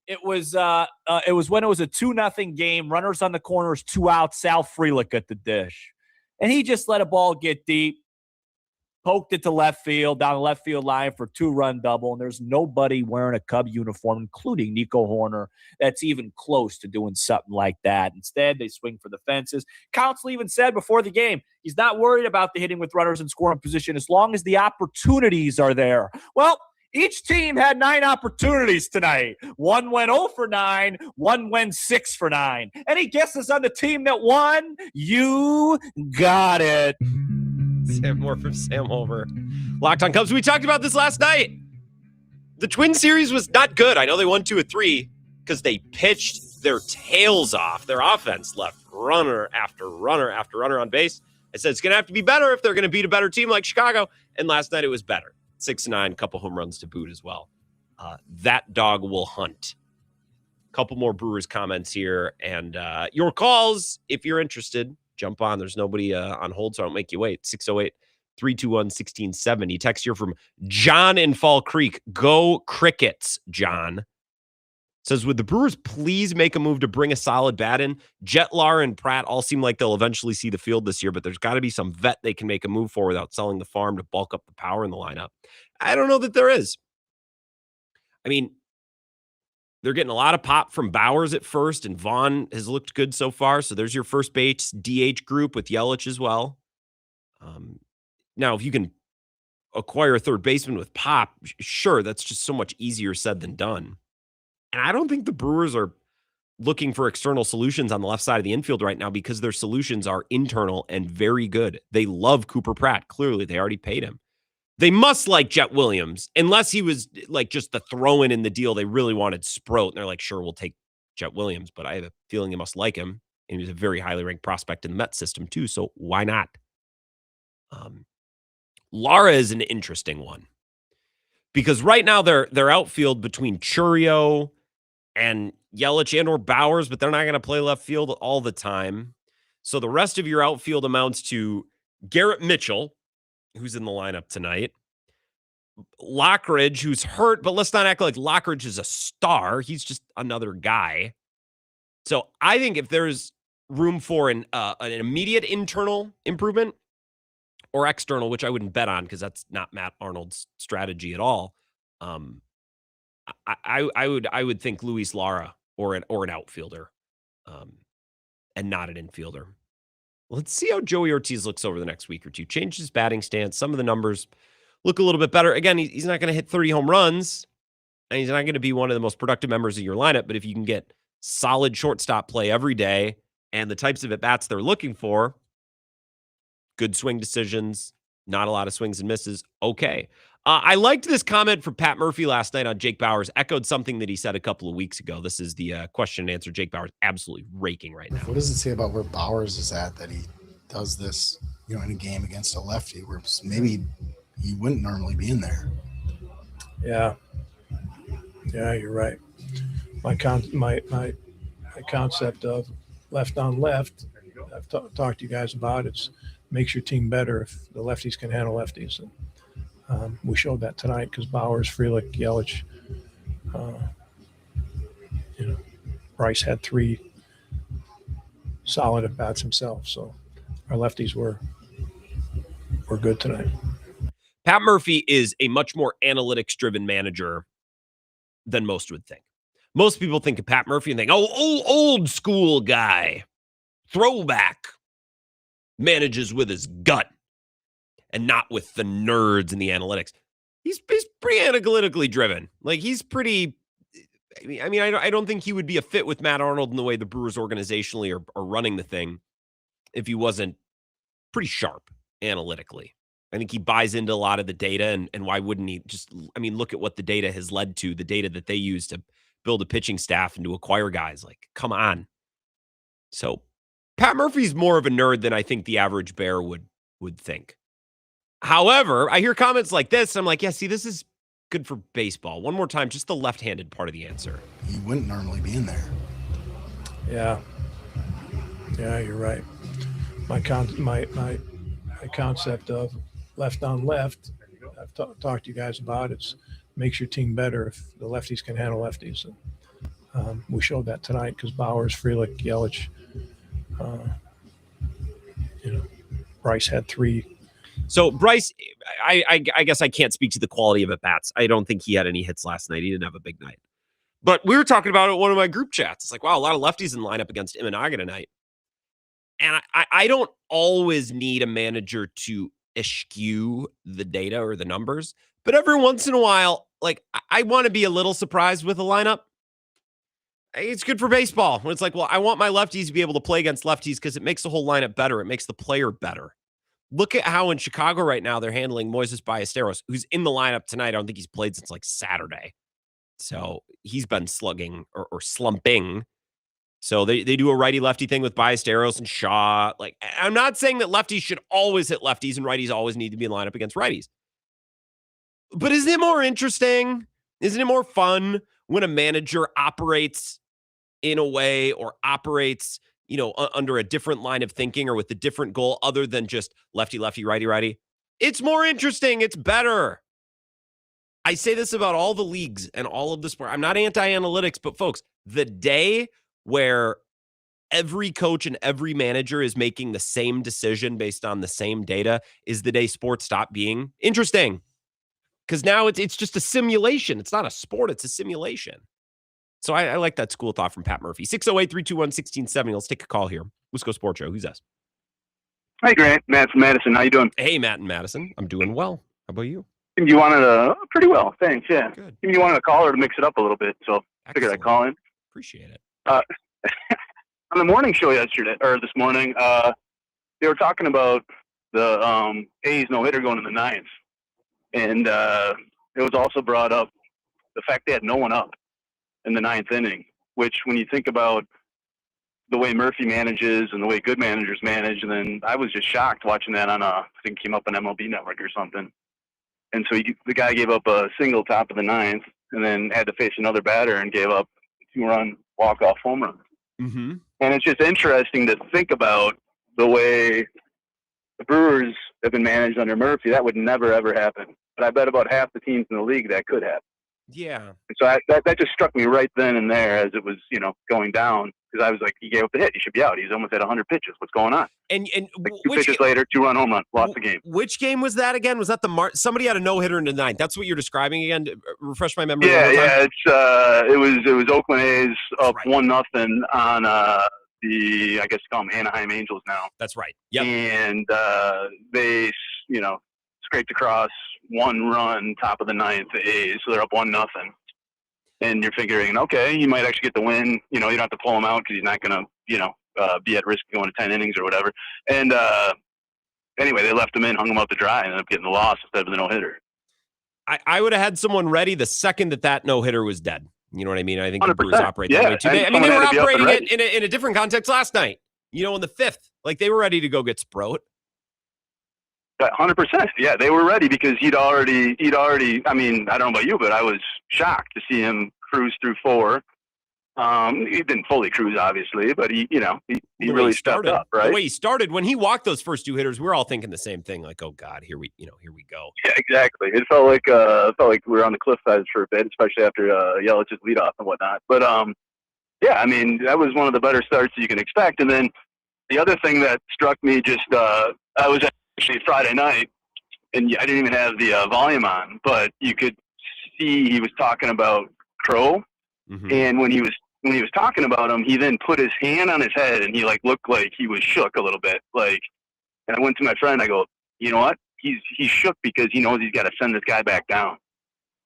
It was when it was a 2-0 game, runners on the corners, 2 outs, Sal Frelick at the dish. And he just let a ball get deep, poked it to left field, down the left field line for 2-run double. And there's nobody wearing a Cub uniform, including Nico Horner, that's even close to doing something like that. Instead, they swing for the fences. Counsell even said before the game, he's not worried about the hitting with runners in scoring position as long as the opportunities are there. Well, each team had 9 opportunities tonight. One went 0 for 9. One went 6 for 9. Any guesses on the team that won? You got it. Sam Moore from Sam Over. Locked on Cubs. We talked about this last night. The Twin series was not good. I know they won 2 of 3 because they pitched their tails off. Their offense left runner after runner after runner on base. I said it's going to have to be better if they're going to beat a better team like Chicago. And last night it was better. 6-9, couple home runs to boot as well. That dog will hunt. Couple more Brewers comments here. And your calls, if you're interested, jump on. There's nobody on hold, so I don't make you wait. 608-321-1670. Text here from John in Fall Creek. Go Crickets, John. Says, would the Brewers please make a move to bring a solid bat in? Jetlar and Pratt all seem like they'll eventually see the field this year, but there's got to be some vet they can make a move for without selling the farm to bulk up the power in the lineup. I don't know that there is. I mean, they're getting a lot of pop from Bowers at first, and Vaughn has looked good so far. So there's your first base DH group with Yelich as well. Now, if you can acquire a third baseman with pop, sure, that's just so much easier said than done. And I don't think the Brewers are looking for external solutions on the left side of the infield right now because their solutions are internal and very good. They love Cooper Pratt. Clearly, they already paid him. They must like Jet Williams, unless he was like just the throw-in in the deal. They really wanted Sproat, and they're like, sure, we'll take Jet Williams, but I have a feeling they must like him. And he was a very highly ranked prospect in the Mets system too, so why not? Lara is an interesting one because right now they're outfield between Churio and Yelich and or Bowers, but they're not going to play left field all the time. So the rest of your outfield amounts to Garrett Mitchell, who's in the lineup tonight, Lockridge, who's hurt, but let's not act like Lockridge is a star. He's just another guy. So I think if there's room for an immediate internal improvement or external, which I wouldn't bet on because that's not Matt Arnold's strategy at all, I would think Luis Lara or an outfielder, and not an infielder. Let's see how Joey Ortiz looks over the next week or two. Changed his batting stance. Some of the numbers look a little bit better. Again, he's not going to hit 30 home runs, and he's not going to be one of the most productive members of your lineup. But if you can get solid shortstop play every day and the types of at-bats they're looking for, good swing decisions, not a lot of swings and misses, okay. I liked this comment from Pat Murphy last night on Jake Bauers, echoed something that he said a couple of weeks ago. This is the question and answer. Jake Bauers absolutely raking right now. What does it say about where Bauers is at that he does this, in a game against a lefty where maybe he wouldn't normally be in there? Yeah, you're right. My concept of left on left, I've talked to you guys about, it makes your team better if the lefties can handle lefties. And we showed that tonight because Bauers, Frelick, Yelich, Bryce had 3 solid at-bats himself. So our lefties were good tonight. Pat Murphy is a much more analytics-driven manager than most would think. Most people think of Pat Murphy and think, old school guy, throwback, manages with his gut and not with the nerds and the analytics. He's pretty analytically driven. Like, he's pretty, I don't think he would be a fit with Matt Arnold in the way the Brewers organizationally are running the thing if he wasn't pretty sharp analytically. I think he buys into a lot of the data, and why wouldn't he look at what the data has led to, the data that they use to build a pitching staff and to acquire guys. Like, come on. So Pat Murphy's more of a nerd than I think the average bear would think. However, I hear comments like this, and I'm like, yeah, see, this is good for baseball. One more time, just the left-handed part of the answer. He wouldn't normally be in there. Yeah, you're right. My concept of left on left, I've talked to you guys about, it makes your team better if the lefties can handle lefties. And we showed that tonight because Bauers, Frelick, Yelich, Bryce had 3. So Bryce, I guess I can't speak to the quality of at-bats. I don't think he had any hits last night. He didn't have a big night. But we were talking about it in one of my group chats. It's like, wow, a lot of lefties in the lineup against Imanaga tonight. And I don't always need a manager to eschew the data or the numbers. But every once in a while, like, I want to be a little surprised with a lineup. It's good for baseball. When it's like, well, I want my lefties to be able to play against lefties because it makes the whole lineup better. It makes the player better. Look at how in Chicago right now they're handling Moises Ballesteros, who's in the lineup tonight. I don't think he's played since like Saturday. So he's been slugging or slumping. So they do a righty-lefty thing with Ballesteros and Shaw. Like, I'm not saying that lefties should always hit lefties and righties always need to be in lineup against righties. But isn't it more interesting? Isn't it more fun when a manager operates in a way or operates, under a different line of thinking or with a different goal other than just lefty, lefty, righty, righty? It's more interesting. It's better. I say this about all the leagues and all of the sport. I'm not anti-analytics, but folks, the day where every coach and every manager is making the same decision based on the same data is the day sports stop being interesting. Because now it's just a simulation. It's not a sport. It's a simulation. So I like that school of thought from Pat Murphy. 608-321-1670. Let's take a call here. Wisco Sports Show. Who's this? Hi, Grant. Matt from Madison. How you doing? Hey, Matt and Madison. I'm doing well. How about you? You wanted pretty well. Thanks. Yeah. Good. You wanted a caller to mix it up a little bit, so I figured I'd call in. Appreciate it. On the morning show this morning, they were talking about the A's no-hitter going in the ninth. And it was also brought up the fact they had no one up in the ninth inning, which when you think about the way Murphy manages and the way good managers manage, and then I was just shocked watching that on I think it came up on MLB Network or something. And so the guy gave up a single top of the ninth and then had to face another batter and gave up a 2-run walk-off home run. Mm-hmm. And it's just interesting to think about the way the Brewers have been managed under Murphy. That would never, ever happen. But I bet about half the teams in the league that could happen. Yeah. And so that just struck me right then and there as it was, going down. Because I was like, he gave up the hit. He should be out. He's almost at 100 pitches. What's going on? And like 2 pitches later, 2-run home run. Lost the game. Which game was that again? Was that somebody had a no-hitter in the ninth? That's what you're describing again? Refresh my memory. Yeah. It was Oakland A's up 1-0 on I guess you call them Anaheim Angels now. That's right. Yep. And they, scraped across 1 run, top of the 9th, the A's, so they're up 1-0. And you're figuring, okay, he might actually get the win. You don't have to pull him out because he's not going to, be at risk of going to 10 innings or whatever. And anyway, they left him in, hung him out to dry, and ended up getting the loss instead of the no-hitter. I would have had someone ready the second that no-hitter was dead. You know what I mean? I think the 100%. Brewers operate that way too. And They were someone had to be up and operating ready. it in a different context last night. In the 5th. Like, they were ready to go get Sproat. 100%. Yeah, they were ready because he'd already. I mean, I don't know about you, but I was shocked to see him cruise through 4. He didn't fully cruise, obviously, but he really stepped up, right? The way he started, when he walked those first 2 hitters, we're all thinking the same thing. Like, oh God, here we go. Yeah, exactly. It felt like we were on the cliff sides for a bit, especially after Yelich's leadoff and whatnot. But yeah, I mean, that was one of the better starts you can expect. And then the other thing that struck me, I was actually Friday night, and I didn't even have the volume on, but you could see he was talking about Crow, and when he was talking about him, he then put his hand on his head, and he looked like he was shook a little bit. And I went to my friend. I go, you know what? He's shook because he knows he's got to send this guy back down.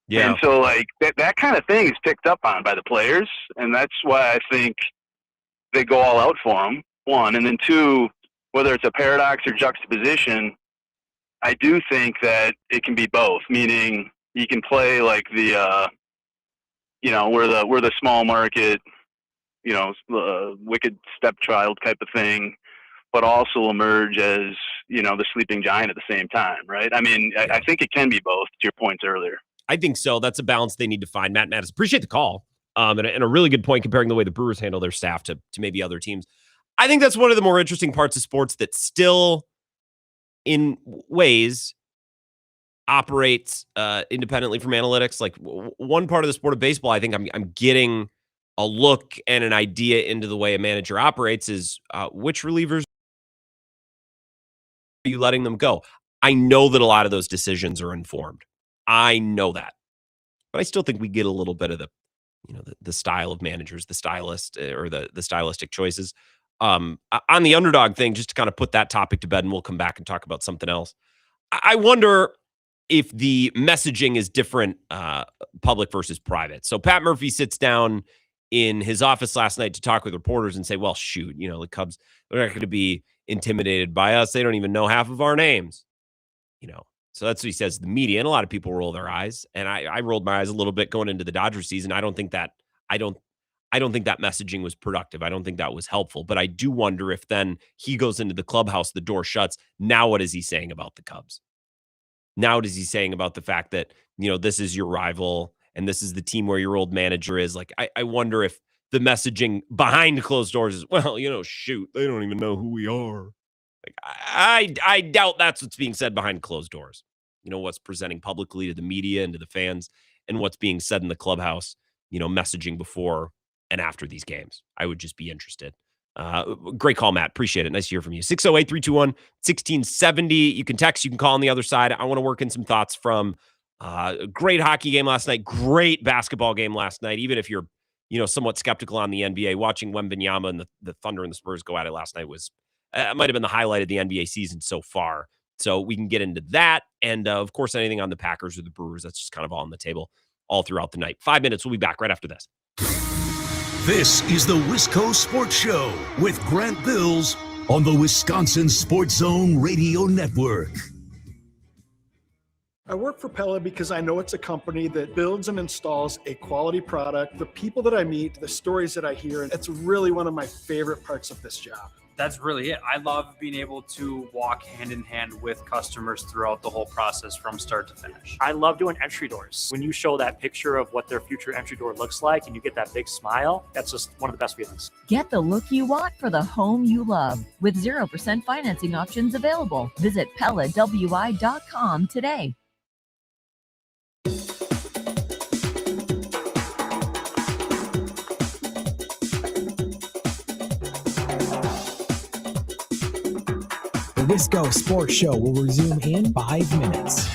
Yeah. And so that kind of thing is picked up on by the players, and that's why I think they go all out for him. 1, and then 2, whether it's a paradox or juxtaposition, I do think that it can be both. Meaning you can play like the we're the small market, wicked stepchild type of thing, but also emerge as, the sleeping giant at the same time, right? I mean, I think it can be both, to your points earlier. I think so. That's a balance they need to find. Matt Mattis, appreciate the call. And a really good point comparing the way the Brewers handle their staff to maybe other teams. I think that's one of the more interesting parts of sports that still, in ways, operates independently from analytics. Like one part of the sport of baseball, I think I'm getting a look and an idea into the way a manager operates is which relievers are you letting them go? I know that a lot of those decisions are informed. I know that. But I still think we get a little bit of the style of managers, the stylist or the stylistic choices. On the underdog thing, just to kind of put that topic to bed, and we'll come back and talk about something else. I wonder if the messaging is different, public versus private. So Pat Murphy sits down in his office last night to talk with reporters and say, well, shoot, the Cubs, they're not going to be intimidated by us. They don't even know half of our names, So that's what he says to the media. And a lot of people roll their eyes. And I rolled my eyes a little bit going into the Dodgers season. I don't think that messaging was productive. I don't think that was helpful. But I do wonder if then he goes into the clubhouse, the door shuts. Now what is he saying about the Cubs? Now what is he saying about the fact that, this is your rival and this is the team where your old manager is? Like, I wonder if the messaging behind closed doors is, well, shoot, they don't even know who we are. Like, I doubt that's what's being said behind closed doors. What's presenting publicly to the media and to the fans and what's being said in the clubhouse, messaging before and after these games. I would just be interested. Great call, Matt. Appreciate it. Nice to hear from you. 608-321-1670. You can text, you can call on the other side. I want to work in some thoughts from a great hockey game last night, great basketball game last night. Even if you're, somewhat skeptical on the NBA, watching Wembanyama and the Thunder and the Spurs go at it last night was, might have been the highlight of the NBA season so far. So we can get into that. And of course, anything on the Packers or the Brewers, that's just kind of all on the table all throughout the night. 5 minutes. We'll be back right after this. This is the Wisco Sports Show with Grant Bills on the Wisconsin Sports Zone Radio Network. I work for Pella because I know it's a company that builds and installs a quality product. The people that I meet, the stories that I hear, and it's really one of my favorite parts of this job. That's really it. I love being able to walk hand in hand with customers throughout the whole process from start to finish. I love doing entry doors. When you show that picture of what their future entry door looks like and you get that big smile, that's just one of the best feelings. Get the look you want for the home you love with 0% financing options available. Visit PellaWI.com today. The Wisco Sports Show will resume in 5 minutes.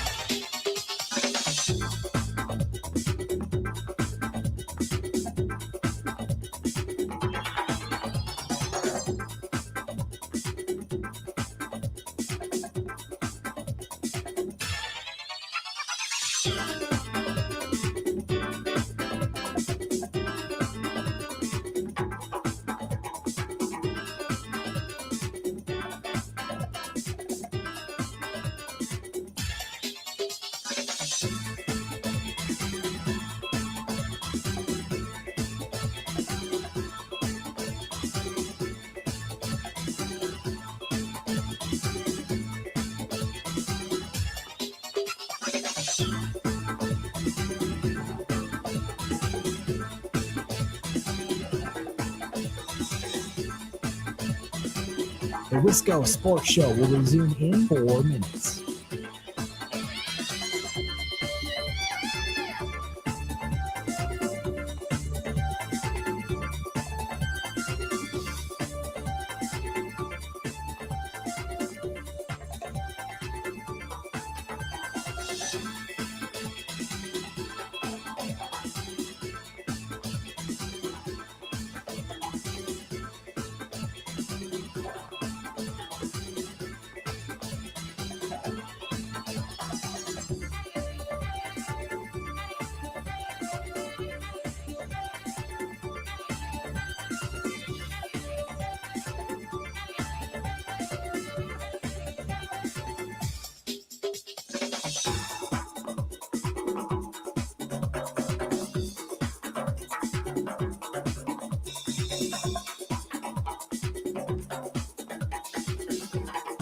The Wisco Sports Show will resume in 4 minutes.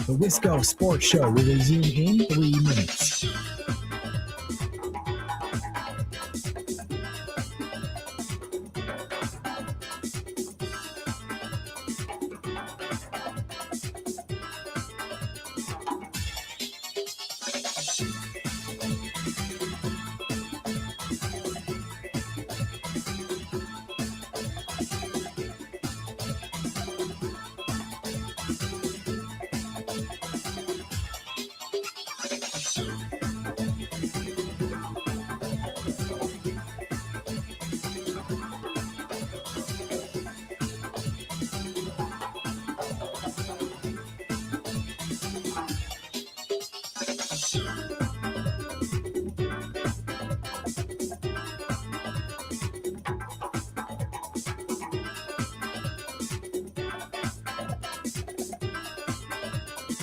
The Wisco Sports Show will resume in 3 minutes.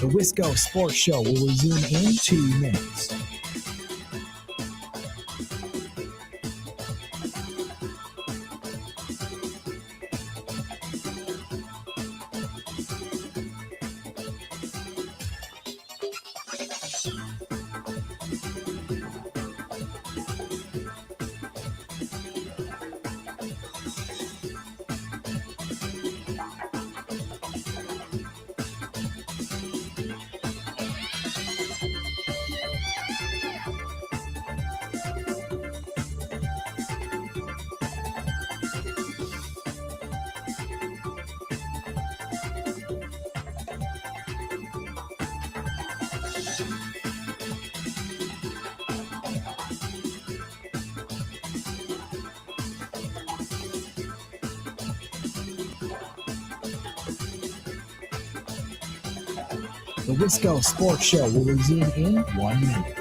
The Wisco Sports Show will resume in 2 minutes. The Wisco Sports Show will resume in 1 minute.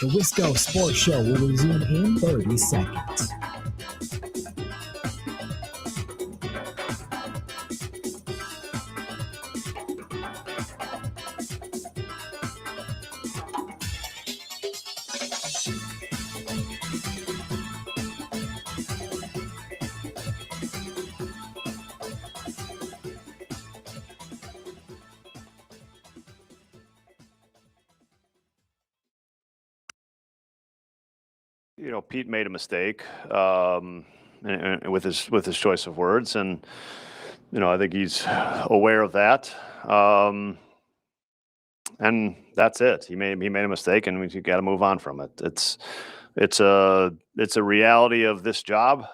The Wisco Sports Show will resume in 30 seconds. You know, Pete made a mistake with his choice of words, and you know, I think he's aware of that. And that's it. He made a mistake, and we got to move on from it. It's a reality of this job.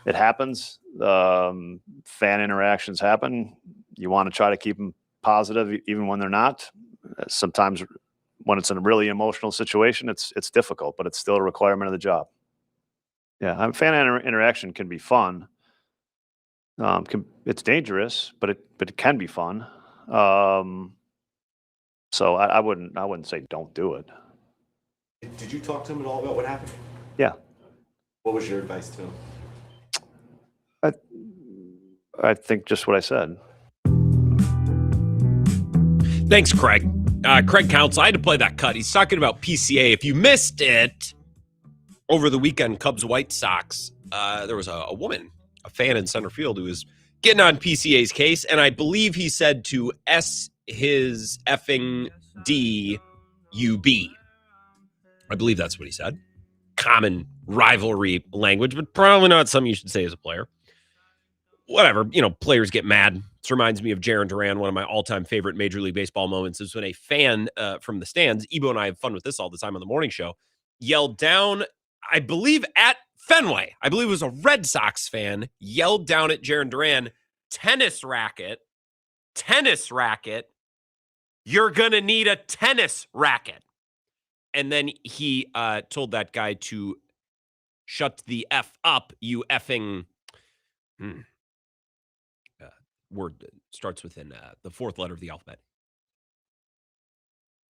It happens. Fan interactions happen. You want to try to keep them positive, even when they're not. Sometimes, when it's in a really emotional situation, it's difficult, but it's still a requirement of the job. Yeah, fan interaction can be fun. It's dangerous, but it can be fun. So I wouldn't say don't do it. Did you talk to him at all about what happened? Yeah. What was your advice to him? I think just what I said. Thanks, Craig. Craig Counsell, I had to play that cut. He's talking about PCA. If you missed it, over the weekend, Cubs White Sox, there was a woman, a fan in center field, who was getting on PCA's case, and I believe he said to S his effing D-U-B. I believe that's what he said. Common rivalry language, but probably not something you should say as a player. Whatever, players get mad. This reminds me of Jarren Duran. One of my all-time favorite Major League Baseball moments is when a fan from the stands, Ebo and I have fun with this all the time on the morning show, yelled down, I believe at Fenway, I believe it was a Red Sox fan, yelled down at Jarren Duran, tennis racket, you're going to need a tennis racket. And then he told that guy to shut the F up, you effing... word that starts within the fourth letter of the alphabet.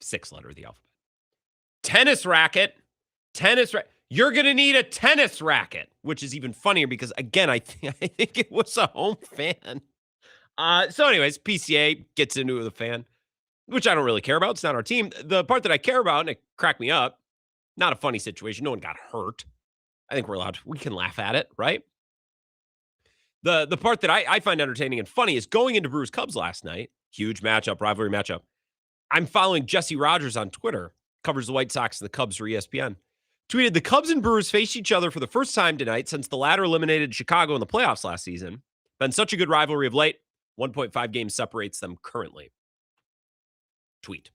Sixth letter of the alphabet. Tennis racket. You're going to need a tennis racket, which is even funnier because, again, I think it was a home fan. So anyways, PCA gets into the fan, which I don't really care about. It's not our team. The part that I care about, and it cracked me up, not a funny situation. No one got hurt. I think we can laugh at it, right? The part that I find entertaining and funny is going into Brewers Cubs last night. Huge matchup, rivalry matchup. I'm following Jesse Rogers on Twitter, covers the White Sox and the Cubs for ESPN. Tweeted, the Cubs and Brewers faced each other for the first time tonight since the latter eliminated Chicago in the playoffs last season. Been such a good rivalry of late. 1.5 games separates them currently. Tweet.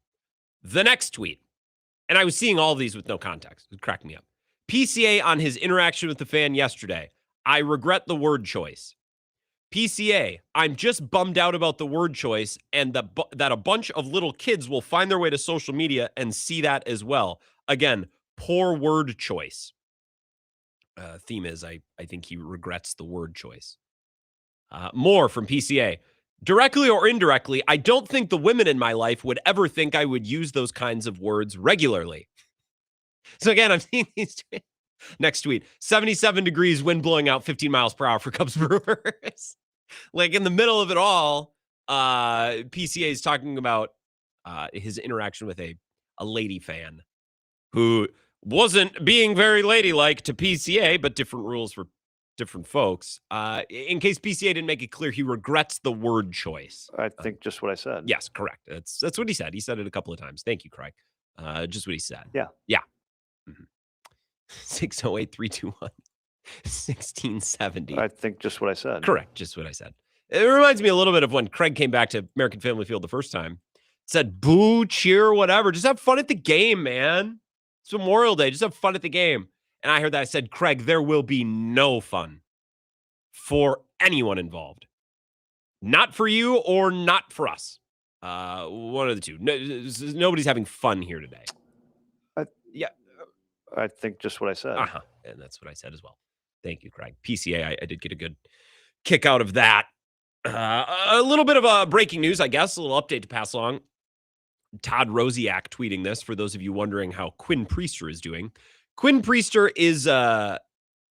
The next tweet. And I was seeing all these with no context. It cracked me up. PCA on his interaction with the fan yesterday. I regret the word choice. PCA, I'm just bummed out about the word choice and that a bunch of little kids will find their way to social media and see that as well. Again, poor word choice. Theme is, I think he regrets the word choice. More from PCA. Directly or indirectly, I don't think the women in my life would ever think I would use those kinds of words regularly. So again, I'm seeing these next tweet. 77 degrees, wind blowing out 15 miles per hour for Cubs Brewers. Like in the middle of it all, PCA is talking about his interaction with a lady fan who wasn't being very ladylike to PCA, but different rules for different folks. In case PCA didn't make it clear, he regrets the word choice. I think just what I said. Yes, correct. That's what he said. He said it a couple of times. Thank you, Craig. Just what he said. Yeah. Yeah. 608-321. 1670. I think just what I said. Correct. Just what I said. It reminds me a little bit of when Craig came back to American Family Field the first time. Said, boo, cheer, whatever. Just have fun at the game, man. It's Memorial Day. Just have fun at the game. And I heard that. I said, Craig, there will be no fun for anyone involved. Not for you or not for us. One of the two. Nobody's having fun here today. Yeah. I think just what I said. And that's what I said as well. Thank you, Craig. PCA, I did get a good kick out of that. A little bit of breaking news, I guess. A little update to pass along. Todd Rosiak tweeting this for those of you wondering how Quinn Priester is doing. Quinn Priester is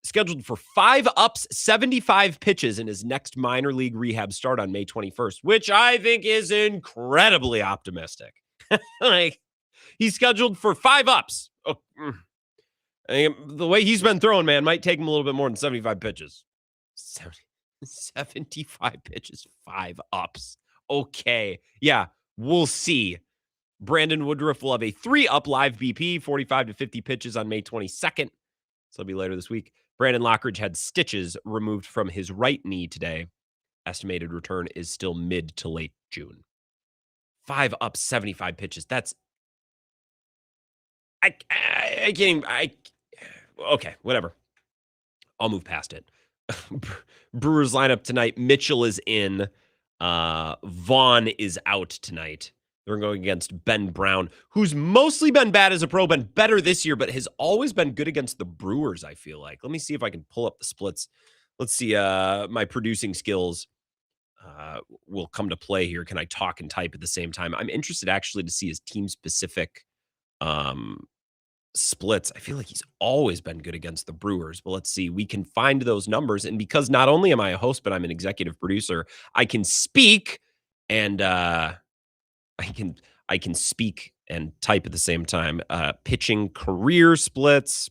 scheduled for 5 ups, 75 pitches in his next minor league rehab start on May 21st, which I think is incredibly optimistic. Like, he's scheduled for 5 ups. Oh, the way he's been throwing, man, might take him a little bit more than 75 pitches. 75 pitches, 5 ups. Okay. Yeah, we'll see. Brandon Woodruff will have a 3-up live BP, 45 to 50 pitches on May 22nd. So it'll be later this week. Brandon Lockridge had stitches removed from his right knee today. Estimated return is still mid to late June. 5 ups, 75 pitches. That's... I can't even... Okay, whatever. I'll move past it. Brewers lineup tonight. Mitchell is in. Vaughn is out tonight. They're going against Ben Brown, who's mostly been bad as a pro, been better this year, but has always been good against the Brewers, I feel like. Let me see if I can pull up the splits. Let's see. My producing skills will come to play here. Can I talk and type at the same time? I'm interested actually to see his team-specific splits. I feel like he's always been good against the Brewers, but let's see. We can find those numbers, and because not only am I a host, but I'm an executive producer, I can speak and I can speak and type at the same time. Pitching career splits.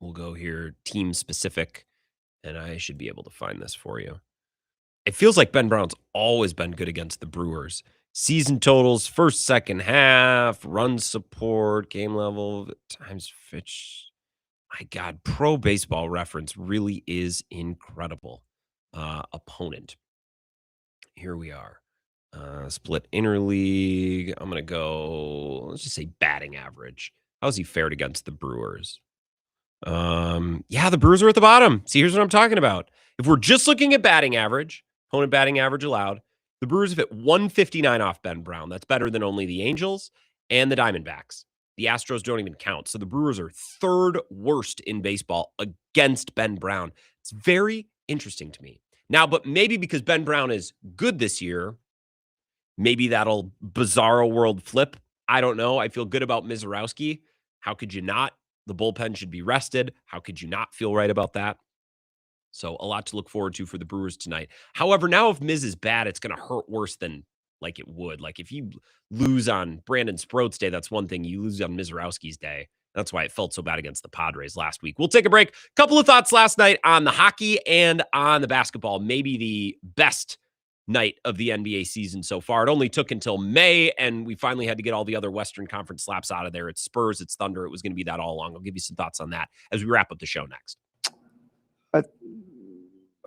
We'll go here, team specific, and I should be able to find this for you. It feels like Ben Brown's always been good against the Brewers. Season totals, first, second half, run support, game level, times pitch. My God, Pro Baseball Reference really is incredible. Opponent. Here we are. Split interleague. I'm going to go, let's just say batting average. How's he fared against the Brewers? Yeah, the Brewers are at the bottom. See, here's what I'm talking about. If we're just looking at batting average, opponent batting average allowed, the Brewers have hit 159 off Ben Brown. That's better than only the Angels and the Diamondbacks. The Astros don't even count. So the Brewers are third worst in baseball against Ben Brown. It's very interesting to me. Now, but maybe because Ben Brown is good this year, maybe that'll bizarro world flip. I don't know. I feel good about Mizorowski. How could you not? The bullpen should be rested. How could you not feel right about that? So a lot to look forward to for the Brewers tonight. However, now if Miz is bad, it's going to hurt worse than like it would. Like if you lose on Brandon Sproat's day, that's one thing. You lose on Mizorowski's day. That's why it felt so bad against the Padres last week. We'll take a break. Couple of thoughts last night on the hockey and on the basketball. Maybe the best night of the NBA season so far. It only took until May, and we finally had to get all the other Western Conference slaps out of there. It's Spurs, it's Thunder. It was going to be that all along. I'll give you some thoughts on that as we wrap up the show next.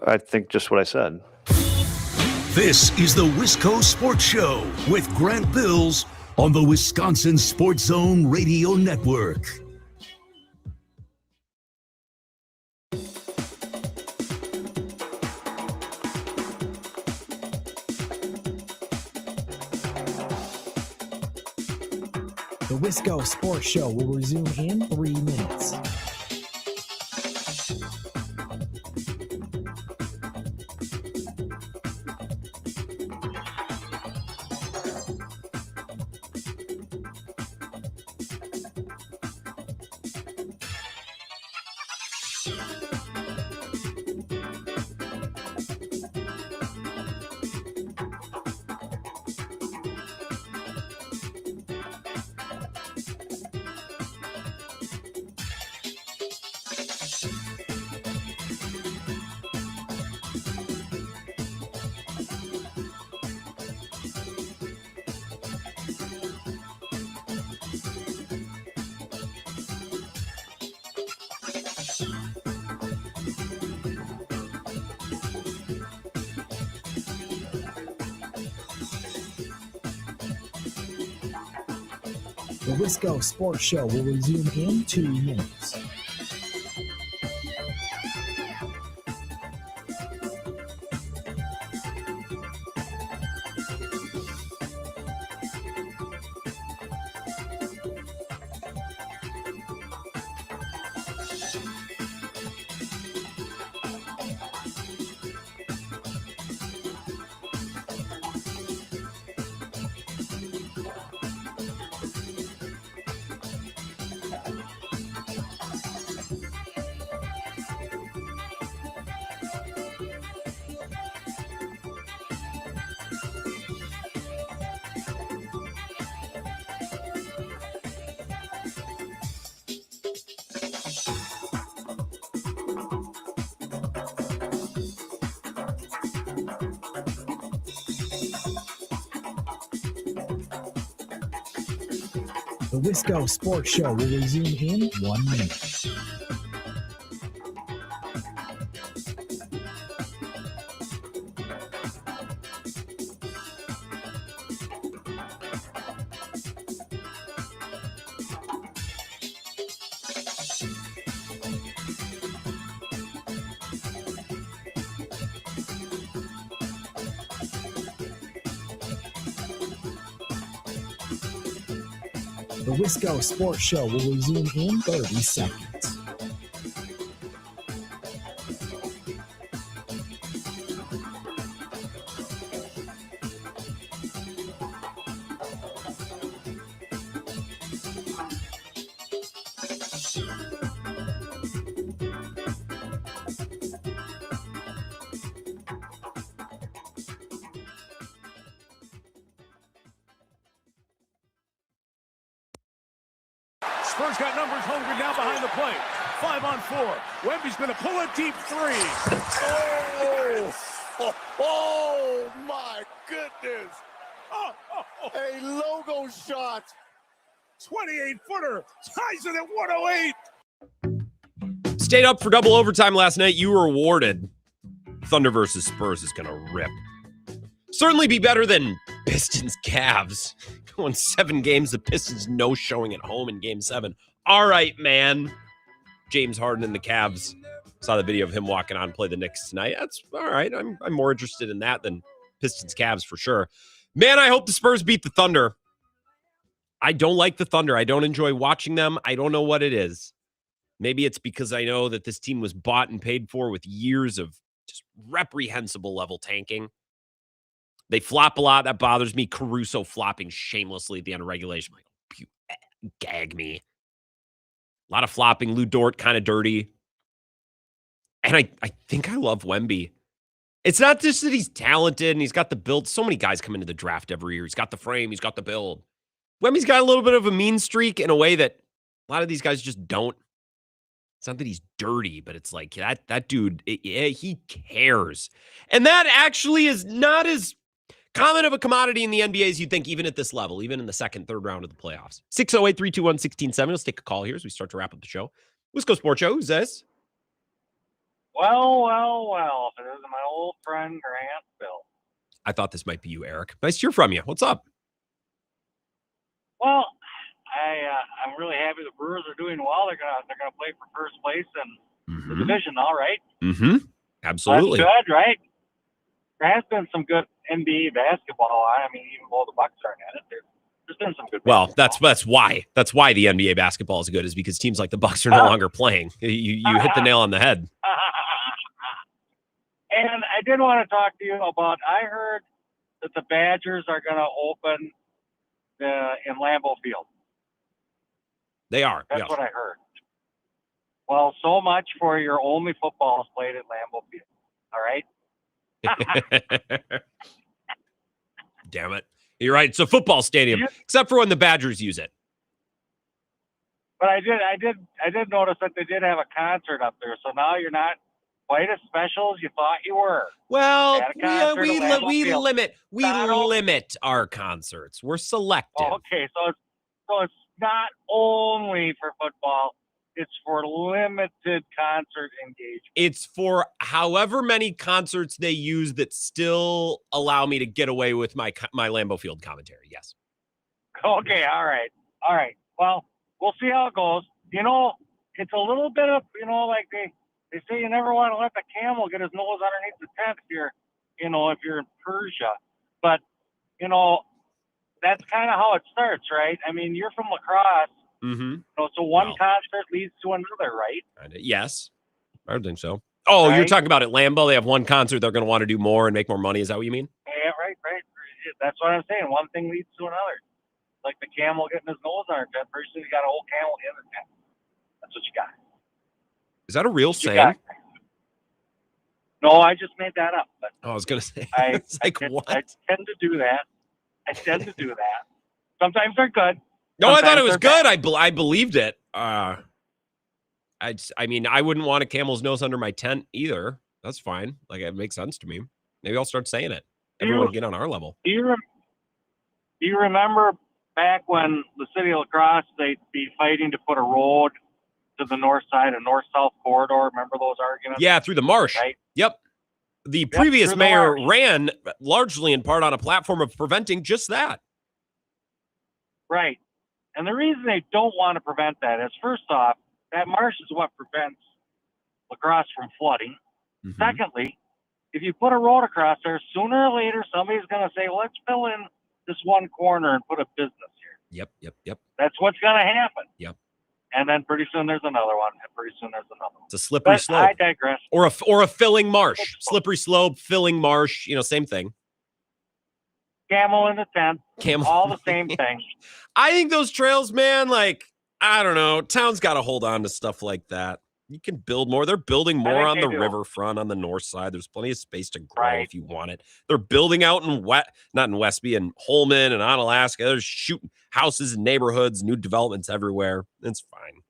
I think just what I said. This is the Wisco Sports Show with Grant Bills on the Wisconsin Sports Zone Radio Network. The Wisco Sports Show will resume in 3 minutes. The Wisco Sports Show will resume in 2 minutes. The Wisco Sports Show will resume in 1 minute. The Wisco Sports Show will resume in 30 seconds. Spurs got numbers. Holmgren now behind the plate. 5 on 4. Wemby's going to pull a deep 3. Oh my goodness. A logo shot. 28-footer. Ties it at 108. Stayed up for double overtime last night. You were awarded. Thunder versus Spurs is going to rip. Certainly be better than Pistons Cavs. Going 7 games, the Pistons no showing at home in game 7. All right, man. James Harden and the Cavs. Saw the video of him walking on play the Knicks tonight. That's all right. I'm more interested in that than Pistons Cavs for sure. Man, I hope the Spurs beat the Thunder. I don't like the Thunder. I don't enjoy watching them. I don't know what it is. Maybe it's because I know that this team was bought and paid for with years of just reprehensible level tanking. They flop a lot. That bothers me. Caruso flopping shamelessly at the end of regulation. I'm like, gag me. A lot of flopping. Lou Dort kind of dirty. And I think I love Wemby. It's not just that he's talented and he's got the build. So many guys come into the draft every year. He's got the frame. He's got the build. Wemby's got a little bit of a mean streak in a way that a lot of these guys just don't. It's not that he's dirty, but it's like that dude, he cares. And that actually is not as common of a commodity in the NBA as you'd think, even at this level, even in the second, third round of the playoffs. 608-321-1670. Let's take a call here as we start to wrap up the show. Wisco Sports Show. Who's this? Well, it is my old friend Grant Bill. I thought this might be you, Eric. Nice to hear from you. What's up? Well, I'm really happy the Brewers are doing well. They're gonna play for first place in the division, all right? Mm-hmm. Absolutely. That's good, right? There has been some good NBA basketball. I mean, even though the Bucks aren't in it, there's been some good. Well, that's why the NBA basketball is good, is because teams like the Bucks are no longer playing. You hit the nail on the head. And I did want to talk to you about. I heard that the Badgers are going to open in Lambeau Field. They are. That's what I heard. Well, so much for your only footballs played at Lambeau Field. All right. Damn it. You're right. It's a football stadium, except for when the Badgers use it. But I did notice that they did have a concert up there. So now you're not quite as special as you thought you were. Well, we limit our concerts. We're selective. Oh, okay, so it's not only for football. It's for limited concert engagement. It's for however many concerts they use that still allow me to get away with my Lambeau Field commentary. Yes. Okay. All right. Well, we'll see how it goes. You know, it's a little bit of, like they say you never want to let the camel get his nose underneath the tent if you're in Persia. But, that's kind of how it starts, right? I mean, you're from lacrosse. Mm-hmm. So one concert leads to another, right? Yes. I don't think so. Oh, right? You're talking about at Lambeau. They have one concert. They're going to want to do more and make more money. Is that what you mean? Yeah, right. That's what I'm saying. One thing leads to another. Like the camel getting his nose on her tent. Pretty soon you got a whole camel in the tent. That's what you got. Is that a real saying? No, I just made that up. But I was going to say. It's like, what? I tend to do that. Sometimes they're good. No, Sometimes I thought it was good. bad. I believed it. I mean, I wouldn't want a camel's nose under my tent either. That's fine. Like, it makes sense to me. Maybe I'll start saying it. Everyone get on our level. Do you remember back when the city of La Crosse, they'd be fighting to put a road to the north side, a north-south corridor? Remember those arguments? Yeah, through the marsh. Right? Yep. The previous through the mayor marsh. ran largely in part on a platform of preventing just that. Right. And the reason they don't want to prevent that is, first off, that marsh is what prevents La Crosse from flooding. Mm-hmm. Secondly, if you put a road across there, sooner or later somebody's going to say, well, let's fill in this one corner and put a business here. Yep. That's what's going to happen. Yep. And then pretty soon there's another one, and pretty soon there's another one. It's a slippery But slope. I digress. Or a filling marsh. Slippery slope, filling marsh, same thing. Camel in the tent. Camel. All the same thing. I think those trails, man, like, I don't know. Town's got to hold on to stuff like that. You can build more. They're building more think on the they do. riverfront on the north side. There's plenty of space to grow if you want it. They're building out in not in Westby and Holman and Onalaska. They're shooting houses and neighborhoods, new developments everywhere. It's fine.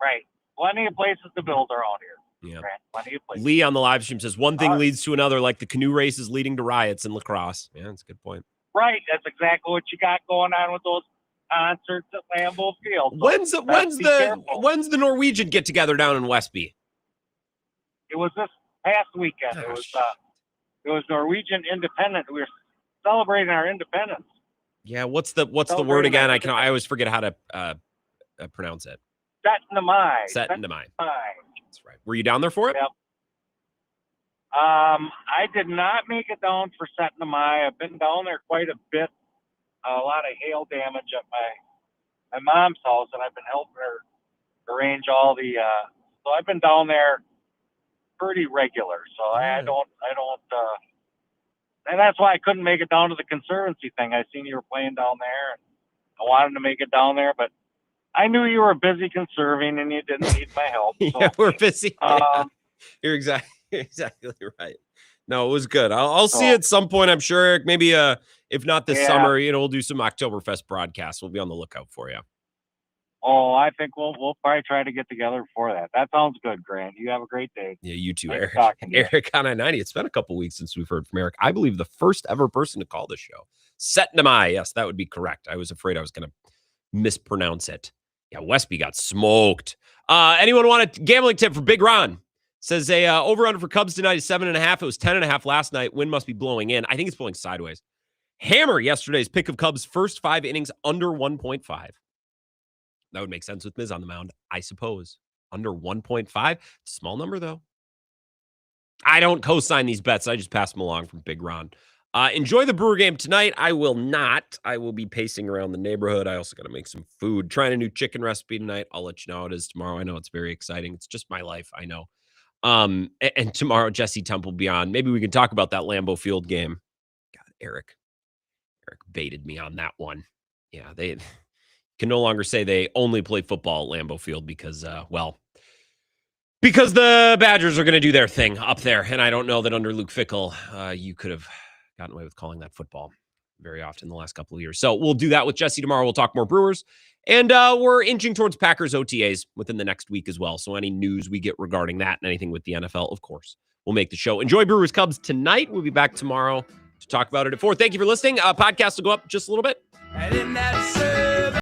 Right. Plenty of places to build around here. Yeah. Grant. Plenty of places. Lee on the live stream says one thing leads to another, like the canoe race is leading to riots in lacrosse. Yeah, that's a good point. Right. That's exactly what you got going on with those concerts at Lambeau Field. So When's the Norwegian get together down in Westby? It was this past weekend. It was Norwegian Independence. We were celebrating our independence. Yeah, what's the word again? I always forget how to pronounce it. Setnamai. Setnamai. That's right. Were you down there for it? Yep. I did not make it down for Setnamai. I've been down there quite a bit. A lot of hail damage at my mom's house, and I've been helping her arrange all the. So I've been down there pretty regular. So I don't. And that's why I couldn't make it down to the Conservancy thing. I seen you were playing down there, and I wanted to make it down there, but I knew you were busy conserving and you didn't need my help. So, yeah, we're busy. You're exactly right. No, it was good. I'll see you at some point, I'm sure, Eric. Maybe if not this summer, we'll do some Oktoberfest broadcasts. We'll be on the lookout for you. Oh, I think we'll probably try to get together before that. That sounds good, Grant. You have a great day. Yeah, you too, Nice Eric. talking to you. Eric on I-90. It's been a couple weeks since we've heard from Eric. I believe the first ever person to call the show. Setnamai. Yes, that would be correct. I was afraid I was going to mispronounce it. Yeah, Westby got smoked. Anyone want a gambling tip for Big Ron? Says a over-under for Cubs tonight is 7.5. It was 10.5 last night. Wind must be blowing in. I think it's blowing sideways. Hammer yesterday's pick of Cubs' first 5 innings under 1.5. That would make sense with Miz on the mound, I suppose. Under 1.5. It's a small number, though. I don't co-sign these bets. I just pass them along from Big Ron. Enjoy the Brewer game tonight. I will not. I will be pacing around the neighborhood. I also got to make some food. Trying a new chicken recipe tonight. I'll let you know how it is tomorrow. I know it's very exciting. It's just my life. I know. And tomorrow, Jesse Temple will be on. Maybe we can talk about that Lambeau Field game. God, Eric baited me on that one. Yeah, they can no longer say they only play football at Lambeau Field because the Badgers are going to do their thing up there. And I don't know that under Luke Fickell, you could have gotten away with calling that football very often the last couple of years. So we'll do that with Jesse tomorrow. We'll talk more Brewers. And we're inching towards Packers OTAs within the next week as well. So any news we get regarding that and anything with the NFL, of course, we'll make the show. Enjoy Brewers Cubs tonight. We'll be back tomorrow to talk about it at 4. Thank you for listening. Podcast will go up just a little bit. And in that